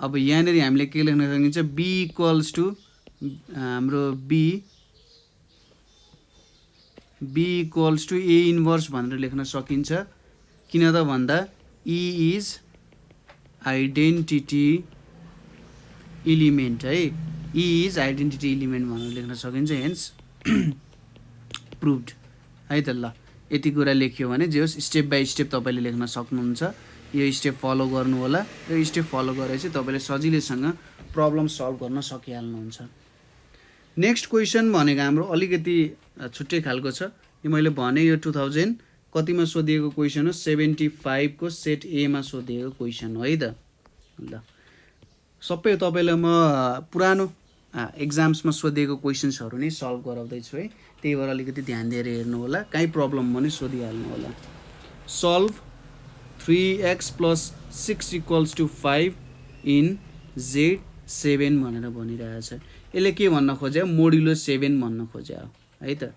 S1: अब यहाँनिर हामीले के लेख्न सकिन्छ, बी इक्वल्स टु हाम्रो B equals to A inverse भनेर लेख्न सकिन्छ। किन त भन्दा ई इज आइडेन्टिटी इलिमेन्ट है, ई इज आइडेन्टिटी इलिमेन्ट भनेर लेख्न सकिन्छ, हेन्स प्रुभड है त। ल यति कुरा लेख्यो भने जे होस्, स्टेप बाई स्टेप तपाईँले लेख्न सक्नुहुन्छ। यो स्टेप फलो गर्नु होला, यो स्टेप फलो गरेर चाहिँ तपाईँले सजिलैसँग प्रब्लम सल्भ गर्न सकिहाल्नुहुन्छ। नेक्स्ट क्वेसन भनेको हाम्रो अलिकति छुट्टै खालको छ। यो मैले भने यो 2000 कतिमा सोधिएको क्वेसन हो, 75 को सेट एमा सोधिएको क्वेसन हो है त। ल सबै तपाईँलाई म पुरानो एक्जाम्समा सोधिएको क्वेसन्सहरू नै सल्भ गराउँदैछु है, त्यही भएर अलिकति ध्यान दिएर हेर्नु होला, काहीँ प्रब्लम पनि सोधिहाल्नु होला। सल्भ 3x + 6 = 5 इन Z7 भनेर भनिरहेछ। यसले के भन्न खोज्यो, मोड्युलो 7 भन्न खोज्यो है त।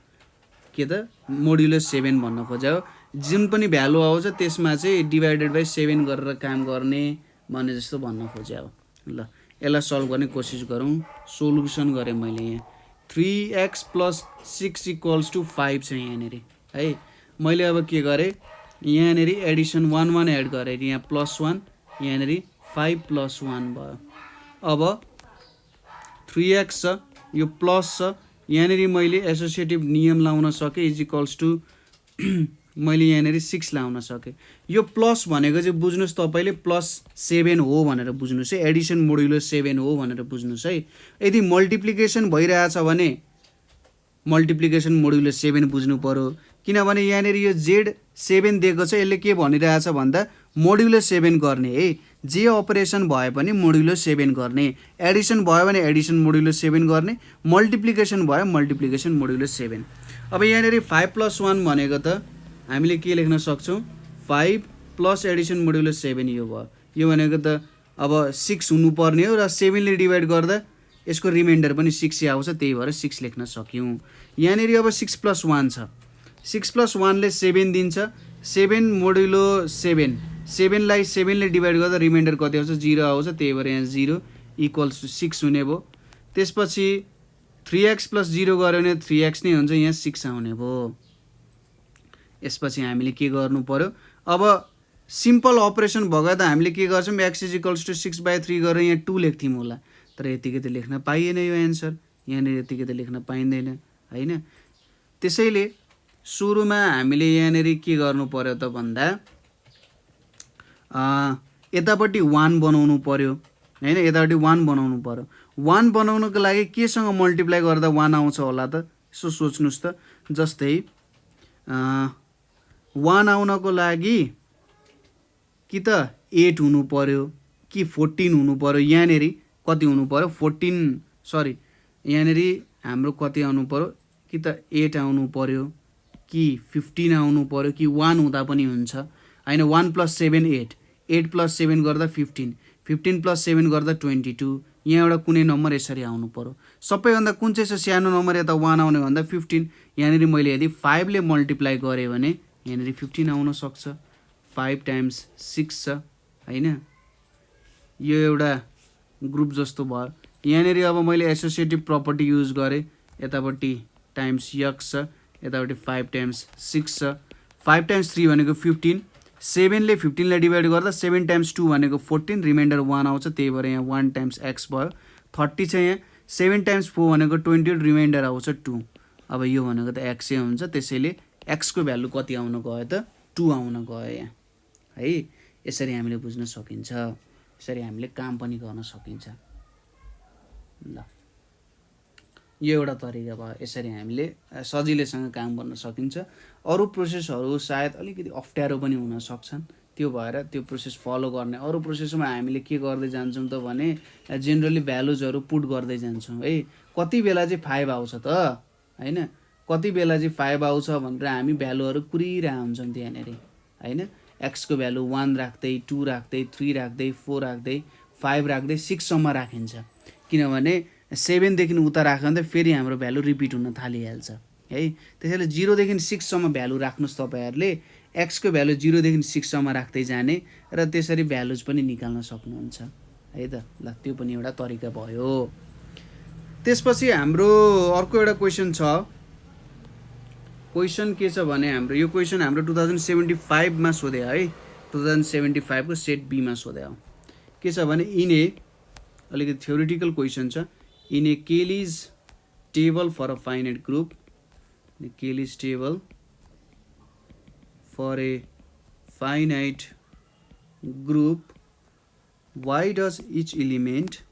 S1: के त मोड्युलो 7 भन्न खोज्यो, जुन पनि भ्यालु आउँछ त्यसमा चाहिँ डिभाइडेड बाई 7 गरेर काम गर्ने भन्ने जस्तो भन्न खोज्यो। ल यसलाई सल्भ गर्ने कोसिस गरौँ। सोल्युसन गरेँ मैले यहाँ, 3x + 6 = 5 छ यहाँनिर है। मैले अब के गरेँ, यहाँनिर एडिसन 1 1 एड गरेर यहाँ +1 यहाँनिर 5 + 1 भयो। अब 3x छ, यो प्लस छ, यहाँनिर मैले एसोसिएटिभ नियम लाउन सकेँ इज इक्वल्स टु मैले यहाँनिर 6 लाउन सकेँ। यो प्लस भनेको चाहिँ बुझ्नुहोस् तपाईँले +7 हो भनेर बुझ्नुहोस् है, एडिसन मोडुलो 7 हो भनेर बुझ्नुहोस् है। यदि मल्टिप्लिकेसन भइरहेछ भने मल्टिप्लिकेसन मोडुलो 7 बुझ्नु पऱ्यो, किनभने यहाँनिर यो Z7 दिएको छ, यसले के भनिरहेछ भन्दा मोडुलो 7 गर्ने है। जे अपरेसन भए पनि मोडुलो 7 गर्ने, एडिसन भयो भने एडिसन मोडुलो 7 गर्ने, मल्टिप्लिकेसन भयो मल्टिप्लिकेसन मोडुलो 7। अब यहाँनिर 5 + 1 भनेको त हामीले के लेख्न सक्छौँ, 5 प्लस एडिसन मोडुलो 7 यो भयो। यो भनेको त अब 6 हुनुपर्ने हो र 7 ले डिभाइड गर्दा यसको रिमाइन्डर पनि 6 आउँछ, त्यही भएर 6 लेख्न सक्यौँ। यहाँनिर अब 6 + 1 छ, 6 + 1 ले 7 दिन्छ, 7 मोडुलो 7, 7 लाई 7 ले डिभाइड गर्दा रिमाइन्डर कति आउँछ, 0 आउँछ, त्यही भएर यहाँ 0 इक्वल्स टु 6 हुने भयो। त्यसपछि 3x + 0 गऱ्यो भने 3x नै हुन्छ, यहाँ 6 आउने भयो। यसपछि हामीले के गर्नु पर्यो, अब सिम्पल अपरेसन भएको त हामीले के गर्छौँ, x = 6/3 गरेर यहाँ 2 लेख्थ्यौँ होला, तर यतिकै त लेख्न पाइएन यो एन्सर, यहाँनिर यतिकै त लेख्न पाइँदैन होइन। त्यसैले सुरुमा हामीले यहाँनिर के गर्नु पर्यो त भन्दा यतापट्टि 1 बनाउनु पर्यो होइन, यतापट्टि 1 बनाउनु पर्यो। 1 बनाउनको लागि केसँग मल्टिप्लाई गर्दा 1 आउँछ होला त, यसो सोच्नुहोस् त। जस्तै 1 आउनको लागि कि त 8 हुनु पर्यो कि 14 हुनु पर्यो, यहाँनिर कति हुनु पर्यो 14 सरी यहाँनिर हाम्रो कति आउनु पर्यो, कि त 8 आउनु पर्यो कि 15 आउनु पर्यो कि 1 हुँदा पनि हुन्छ होइन। 1 + 7 8, 8 + 7 गर्दा 15, 15 + 7 गर्दा 22, यहाँ एउटा कुनै नम्बर यसरी आउनु पर्यो। सबैभन्दा कुन चाहिँ छ सानो नम्बर यता 1 आउने भन्दा 15, यहाँनिर मैले यदि 5 ले मल्टिप्लाई गरेँ भने यहाँनिर 15 आउन सक्छ, 5 × 6 छ होइन। यो एउटा ग्रुप जस्तो भयो। यहाँनिर अब मैले एसोसिएटिभ प्रपर्टी युज गरेँ, यतापट्टि टाइम्स x छ, यतापट्टि 5 × 6 छ, 5 × 3 भनेको 15, 7 ले 15 लाई डिभाइड गर्दा 7 × 2 भनेको 14, रिमाइन्डर 1 आउँछ, त्यही भएर यहाँ 1 × x भयो। 30 छ यहाँ, 7 × 4 भनेको 28, रिमाइन्डर आउँछ 2। अब यो भनेको त x हुन्छ, त्यसैले x को भ्यालु कति आउन गयो त 2 आउन गयो यहाँ है। यसरी हामीले बुझ्न सकिन्छ, यसरी हामीले काम पनि गर्न सकिन्छ। ल यो एउटा तरिका भयो, यसरी हामीले सजिलैसँग काम गर्न सकिन्छ। अरू प्रोसेसहरू सायद अलिकति अप्ठ्यारो पनि हुन सक्छन्, त्यो भएर त्यो प्रोसेस फलो गर्ने। अरू प्रोसेसमा हामीले के गर्दै जान्छौँ त भने जेनरली भ्यालुजहरू पुट गर्दै जान्छौँ है। कति बेला चाहिँ 5 आउँछ त होइन, कति बेला चाहिँ 5 आउँछ भनेर हामी भ्यालुहरू कुरिरहेको हुन्छौँ त्यहाँनिर होइन। x को भ्यालु 1 राख्दै 2 राख्दै 3 राख्दै 4 राख्दै 5 राख्दै 6 सम्म राखिन्छ, किनभने 7 देखि उता राख्यो भने त फेरि हाम्रो भ्यालु रिपिट हुन थालिहाल्छ है। त्यसैले 0 देखि 6 सम्म भ्यालु राख्नुहोस् तपाईँहरूले, x को भ्यालु 0 देखि 6 सम्म राख्दै जाने र त्यसरी भ्यालुज पनि निकाल्न सक्नुहुन्छ है त। ल त्यो पनि एउटा तरिका भयो। त्यसपछि हाम्रो अर्को एउटा क्वेसन छ। क्वेसन के छ भने हाम्रो यो क्वेसन हाम्रो 2075 मा सोधे है, 2075 को सेट बी मा सोधे हो। के छ भने अलिकति थ्योरिटिकल क्वेसन छ। In a Cayley's table for a finite group, Cayley's table for a finite group, why does each element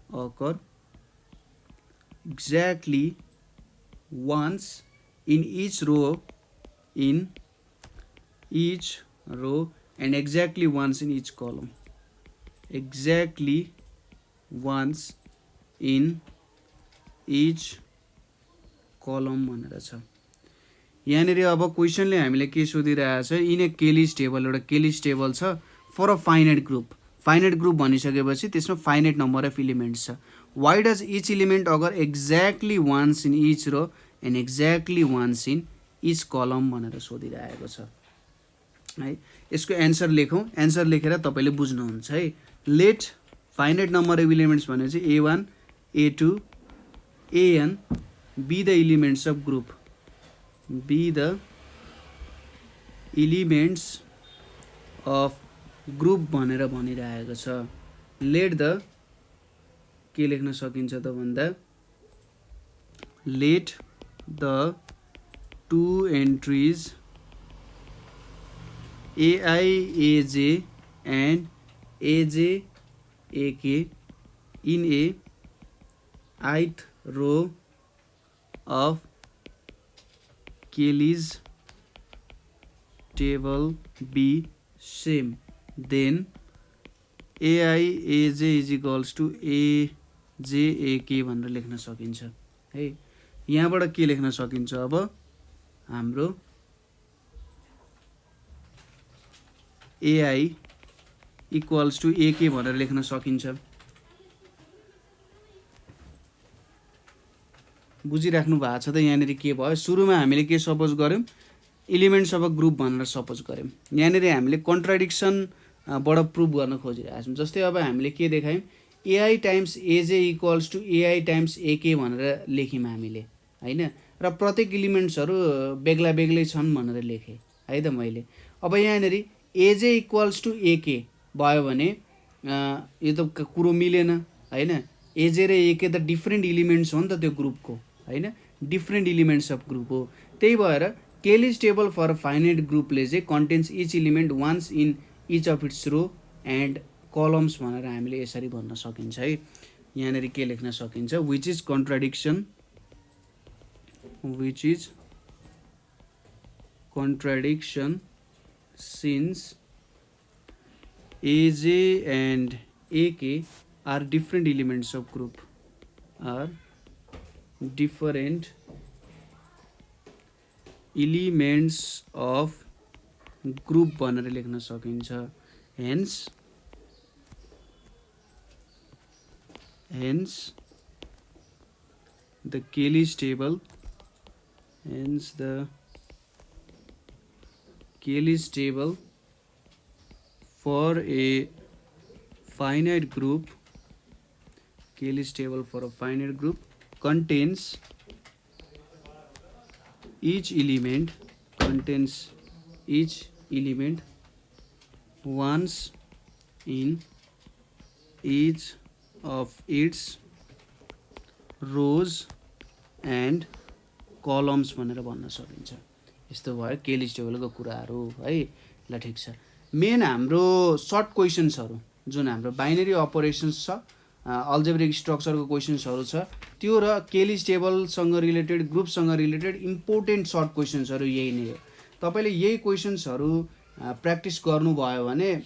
S1: occur exactly once in each row and exactly once in each column, exactly once in each column भनेर छ। यहाँनिर अब क्वेसनले हामीले के सोधिरहेको छ, in a Cayley's table, एउटा Cayley's table छ for a finite group. Finite group भनिसकेपछि त्यसमा फाइनाइट नम्बर अफ इलिमेन्ट्स छ। Why does each element appear exactly once in each row and exactly once in each column भनेर सोधिरहेको छ है। यसको एन्सर लेखौँ, एन्सर लेखेर तपाईँले बुझ्नुहुन्छ है। Let finite number of elements भनेपछि A1 A2 n be the elements of group, be the elements of group भनेर भनिरहेको छ। लेट द के लेख्न सकिन्छ त भन्दा let the two entries AIAJ and AJAK in A ith row of Kelly's table be same, then AIAJ is equals to AJAK भनेर लेख्न सकिन्छ है। यहाँबाट के लेख्न सकिन्छ अब हाम्रो AI इक्वल्स टु AK भनेर लेख्न सकिन्छ। बुझिराख्नु भएको छ त यहाँनिर के भयो। सुरुमा हामीले के सपोज गऱ्यौँ, एलिमेन्ट्स अफ अ ग्रुप भनेर सपोज गऱ्यौँ। यहाँनिर हामीले कन्ट्राडिक्सनबाट प्रुभ गर्न खोजिरहेको छौँ। जस्तै अब हामीले के देखायौँ, AI times AJ equals to AI times AK भनेर लेख्यौँ हामीले होइन, र प्रत्येक एलिमेन्ट्सहरू बेग्ला बेग्लै छन् भनेर लेखेँ है त मैले। अब यहाँनिर एजे इक्वल्स टु एके भयो भने यो त कुरो मिलेन होइन। एजे र एके त डिफ्रेन्ट एलिमेन्ट्स हो नि त त्यो ग्रुपको होइन, डिफ्रेन्ट एलिमेन्ट्स अफ ग्रुप हो। त्यही भएर केलिज टेबल फर फाइनाइट ग्रुपले चाहिँ contains each element once in each of its row and columns भनेर हामीले यसरी भन्न सकिन्छ है। यहाँनिर के लेख्न सकिन्छ, which is contradiction since AJ and AK are different elements of group, are different elements of group भनेर लेख्न सकिन्छ। hence the Kelly's table for a finite group, Kelly's table for a finite group contains each element once in each of its rows and columns भनेर भन्न सकिन्छ। यस्तो भयो केलिज टेबलको कुराहरू है। ल ठिक छ। मेन हाम्रो सर्ट क्वेसन्सहरू जुन हाम्रो बाइनरी अपरेसन्स छ, अल्जेब्रिक स्ट्रक्चरको क्वेसन्सहरू छ, त्यो र केलिज टेबलसँग रिलेटेड ग्रुपसँग रिलेटेड इम्पोर्टेन्ट सर्ट क्वेसन्सहरू यही नै हो। तपाईँले यही क्वेसन्सहरू प्र्याक्टिस गर्नुभयो भने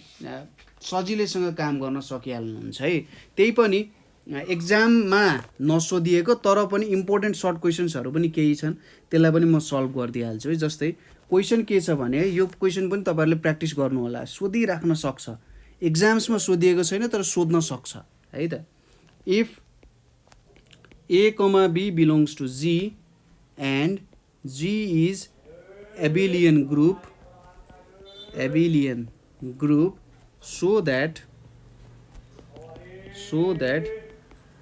S1: सजिलैसँग काम गर्न सकिहाल्नुहुन्छ है। त्यही पनि एक्जाममा नसोधिएको तर पनि इम्पोर्टेन्ट सर्ट क्वेसन्सहरू पनि केही छन्, त्यसलाई पनि म सल्भ गरिदिइहाल्छु है। जस्तै क्वेसन के छ भने यो क्वेसन पनि तपाईँहरूले प्र्याक्टिस गर्नु होला, सोधिराख्न सक्छ। एक्जाम्समा सोधिएको छैन तर सोध्न सक्छ है त। If A, B belongs to G and G is abelian group so that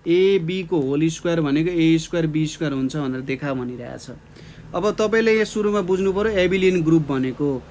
S1: AB को होल स्क्वायर भनेको A स्क्वायर B स्क्वायर हुन्छ भनेर देखा भनिरहेछ। अब तपाईँले यहाँ सुरुमा बुझ्नु पर्यो एबिलियन ग्रुप भनेको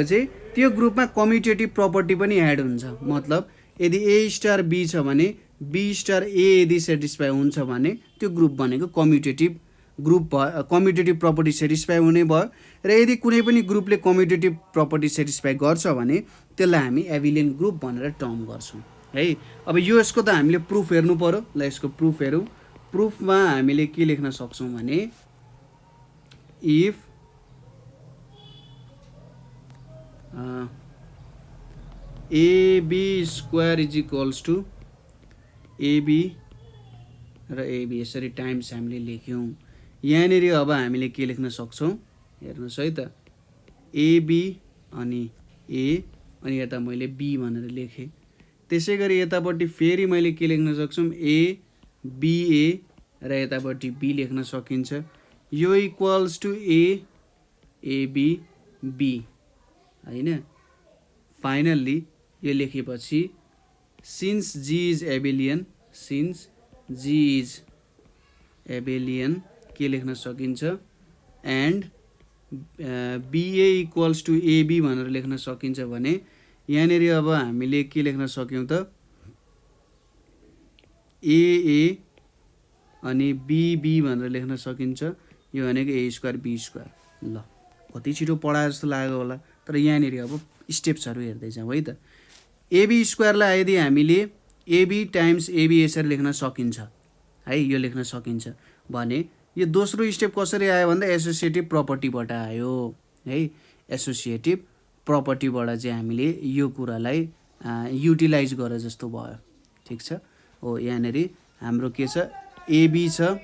S1: चाहिँ त्यो ग्रुपमा कम्युटेटिभ प्रपर्टी पनि एड हुन्छ। मतलब यदि A स्टार B छ भने B स्टार A यदि सेटिस्फाई हुन्छ भने त्यो ग्रुप भनेको कम्युटेटिभ ग्रुप भयो, कम्युटेटिभ प्रपर्टी सेटिस्फाई हुने भयो। र यदि कुनै पनि ग्रुपले कम्युटेटिभ प्रपर्टी सेटिस्फाई गर्छ भने त्यसलाई हामी एबिलियन ग्रुप भनेर टर्म गर्छौँ है। अब यसको त हामीले प्रुफ हेर्नु पर्यो। ल यसको प्रुफ हेरौँ। प्रुफमा हामीले के लेख्न सक्छौँ भने if AB square is equals to AB र AB यसरी टाइम्स हामीले लेख्यौँ। यहाँनिर अब हामीले के लेख्न सक्छौँ हेर्नुहोस् है त, AB अनि A अनि यता मैले B भनेर लेखेँ। त्यसै गरी यतापट्टि फेरि मैले के लेख्न सक्छु, ABA र यतापट्टि B लेख्न सकिन्छ। यो इक्वल्स टु AABB होइन। फाइनल्ली यो लेखेपछि सिन्स G इज एबेलियन के लेख्न सकिन्छ and BA equals to AB भनेर लेख्न सकिन्छ भने यहाँनिर अब हामीले के लेख्न सक्यौँ त AA अनि BB भनेर लेख्न सकिन्छ। यो भनेको A स्क्वायर B स्क्वायर। ल कति छिटो पढाए जस्तो लाग्यो होला, तर यहाँनिर अब स्टेप्सहरू हेर्दै जाउँ है त। AB स्क्वायरलाई यदि हामीले AB टाइम्स AB यसरी लेख्न सकिन्छ है, यो लेख्न सकिन्छ भने यो दोस्रो स्टेप कसरी आयो भन्दा एसोसिएटिभ प्रपर्टीबाट आयो है। एसोसिएटिभ प्रपर्टीबाट चाहिँ हामीले यो कुरालाई युटिलाइज गरे जस्तो भयो। ठिक छ। हो यहाँनिर हाम्रो के छ AB छ,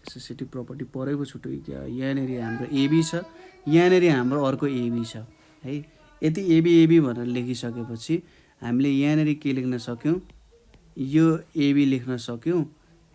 S1: एसोसिएटिभ प्रपर्टी परेको छुट्टै क्या, यहाँनिर हाम्रो AB छ, यहाँनिर हाम्रो अर्को AB छ है। यति AB भनेर लेखिसकेपछि हामीले यहाँनिर के लेख्न सक्यौँ, यो AB लेख्न सक्यौँ।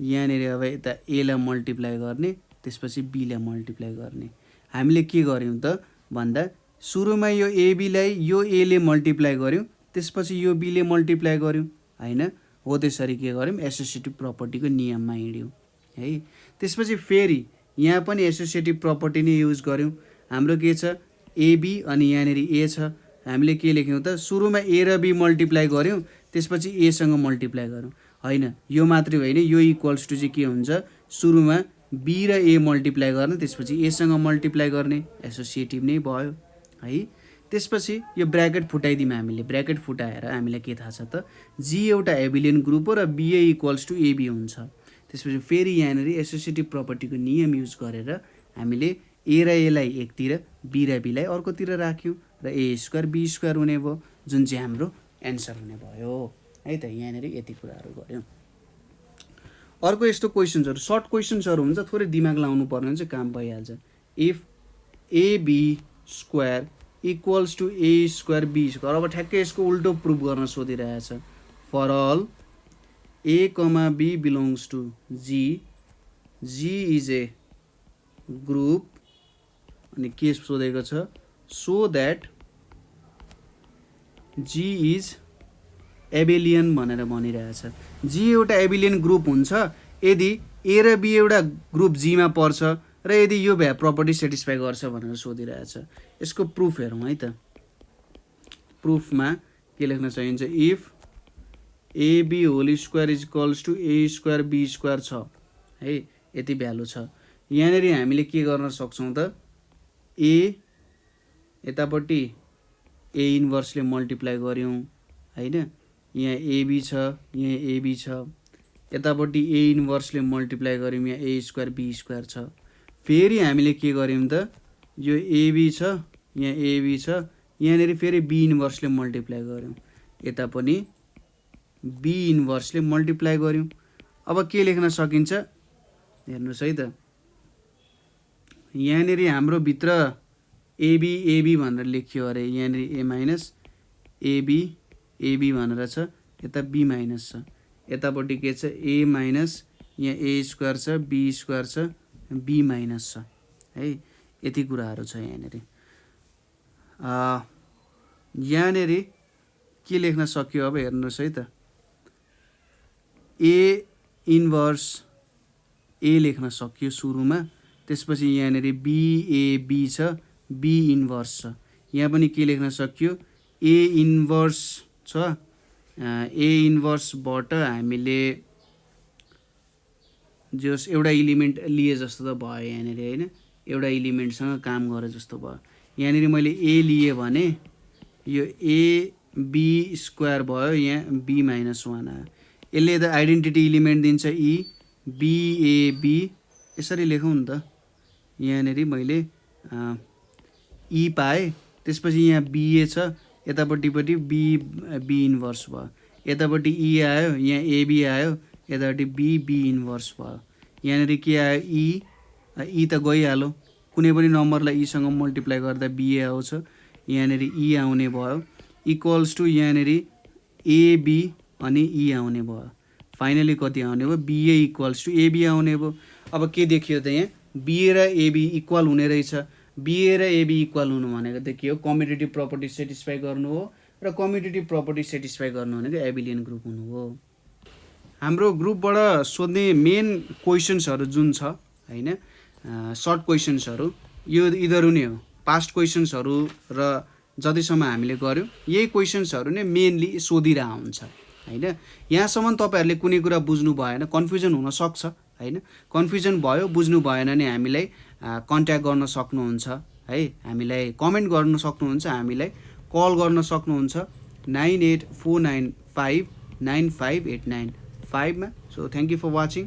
S1: यहाँनिर अब यता A लाई मल्टिप्लाई गर्ने, त्यसपछि B लाई मल्टिप्लाई गर्ने। हामीले के गर्यौँ त भन्दा सुरुमा यो AB लाई यो A ले मल्टिप्लाई गर्यौँ, त्यसपछि यो B ले मल्टिप्लाई गर्यौँ हैन। हो त्यसरी के गर्यौँ एसोसिएटिभ प्रपर्टीको नियममा हिँड्यौँ है। त्यसपछि फेरि यहाँ पनि एसोसिएटिभ प्रपर्टी नै युज गर्यौँ। हाम्रो के छ AB अनि यहाँनिर A छ। हामीले के लेख्यौँ त सुरुमा A र B मल्टिप्लाई गर्यौँ, त्यसपछि A सँग मल्टिप्लाई गरौँ हैन। यो मात्रै होइन, यो इक्वल्स टु चाहिँ के हुन्छ सुरुमा B र A मल्टिप्लाई गर्ने, त्यसपछि A सँग मल्टिप्लाई गर्ने, एसोसिएटिभ नै भयो है। त्यसपछि यो ब्र्याकेट फुटाइदिउँ हामीले। ब्र्याकेट फुटाएर हामीलाई के थाहा छ त G एउटा एबिलियन ग्रुप हो र BA इक्वल्स टु AB हुन्छ। त्यसपछि फेरि यहाँनिर एसोसिएटिभ प्रपर्टीको नियम युज गरेर हामीले A र A लाई एकतिर, B र B लाई अर्कोतिर राख्यौँ र A स्क्वायर B स्क्वायर हुने भयो, जुन चाहिँ हाम्रो एन्सर हुने भयो है त। यहाँनिर यति कुराहरू गऱ्यौँ। अर्को यस्तो क्वेसन्सहरू सर्ट क्वेसन्सहरू हुन्छ, थोरै दिमाग लाउनु पर्ने हुन्छ, काम भइहाल्छ। If AB square equals to A square B square. अब ठ्याक्कै यसको उल्टो प्रुभ गर्न सोधिरहेछ। For all A, B belongs to G, G is a group अनि के सोधेको छ so that G is abelian भनेर भनिरहेछ। G एउटा एबेलियन ग्रुप हुन्छ यदि A र B एउटा ग्रुप G मा पर्छ र यदि यो प्रपर्टी सेटिस्फाई गर्छ भनेर सोधिरहेछ। यसको प्रुफ हेरौँ है त। प्रुफमा के लेख्न सकिन्छ if AB whole square is equals to A square B square छ है, यति भ्यालु छ। यहाँनिर हामीले के गर्न सक्छौँ त A यतापट्टि A इन्भर्सले मल्टिप्लाई गऱ्यौँ हैन, यहाँ AB छ, यहाँ AB छ, यतापट्टि A इन्भर्सले मल्टिप्लाई गऱ्यौँ, यहाँ A स्क्वायर B स्क्वायर छ। फेरि हामीले के गर्यौँ त यो AB छ, यहाँ AB छ, यहाँनिर फेरि B इन्भर्सले मल्टिप्लाई गऱ्यौँ, यता पनि B इन्भर्सले मल्टिप्लाई गऱ्यौँ। अब के लेख्न सकिन्छ हेर्नुहोस् है त। यहाँनिर हाम्रो भित्र AB भनेर लेखियो अरे, यहाँनिर A माइनस AB भनेर छ, यता B माइनस छ, यतापट्टि के छ A माइनस, यहाँ A स्क्वायर छ, B स्क्वायर छ, B माइनस छ है। यति कुराहरू छ यहाँनिर। यहाँनिर के लेख्न सक्यो अब हेर्नुहोस् है त। A इन्भर्स A लेख्न सक्यो सुरुमा, त्यसपछि यहाँनिर BAB छ, B इन्भर्स छ। यहाँ पनि के लेख्न सक्यो A इन्भर्स छ, A इन्भर्सबाट हामीले जस एउटा एलिमेन्ट लिए जस्तो त भयो यहाँनिर हैन, एउटा एलिमेन्टसँग काम गरे जस्तो भयो। यहाँनिर मैले A लिए भने यो AB स्क्वायर भयो, यहाँ B माइनस 1 आयो। यसले त आइडेन्टिटी एलिमेन्ट दिन्छ E BAB, यसरी लेखौँ नि त। यहाँनिर मैले E पाएँ, त्यसपछि यहाँ BA छ, यतापट्टिपट्टि B इन्भर्स भयो, यतापट्टि E आयो, यहाँ AB आयो, यतापट्टि B इन्भर्स भयो। यहाँनिर के आयो E त गइहाल्यो, कुनै पनि नम्बरलाई E सँग मल्टिप्लाई गर्दा BA आउँछ, यहाँनिर E आउने भयो, इक्वल्स टु यहाँनिर AB अनि E आउने भयो। फाइनली कति आउने भयो BA इक्वल्स टु AB आउने भयो। अब के देखियो त यहाँ BA र AB इक्वल हुने रहेछ। BA र AB इक्वल हुनु भनेको त के हो कम्युटेटिभ प्रपर्टी सेटिस्फाई गर्नु हो, र कम्युटेटिभ प्रपर्टी सेटिस्फाई गर्नु भनेको एबिलियन ग्रुप हुनु हो हाम्रो ग्रुपबाट सोध्ने मेन क्वेसन्सहरू जुन छ हैन, सर्ट क्वेसन्सहरू यो यिनीहरू नै हो। पास्ट क्वेसन्सहरू र जतिसम्म हामीले गर्यो यही क्वेसन्सहरू नै मेनली सोधिरहेको हुन्छ हैन। यहाँसम्म तपाईँहरूले कुनै कुरा बुझ्नु भएन, कन्फ्युजन हुनसक्छ हैन। कन्फ्युजन भयो, बुझ्नु भएन भने हामीलाई कन्ट्याक्ट गर्न सक्नुहुन्छ है, हामीलाई कमेन्ट गर्न सक्नुहुन्छ, हामीलाई कल गर्न सक्नुहुन्छ 9849595895 मा। So thank you for watching.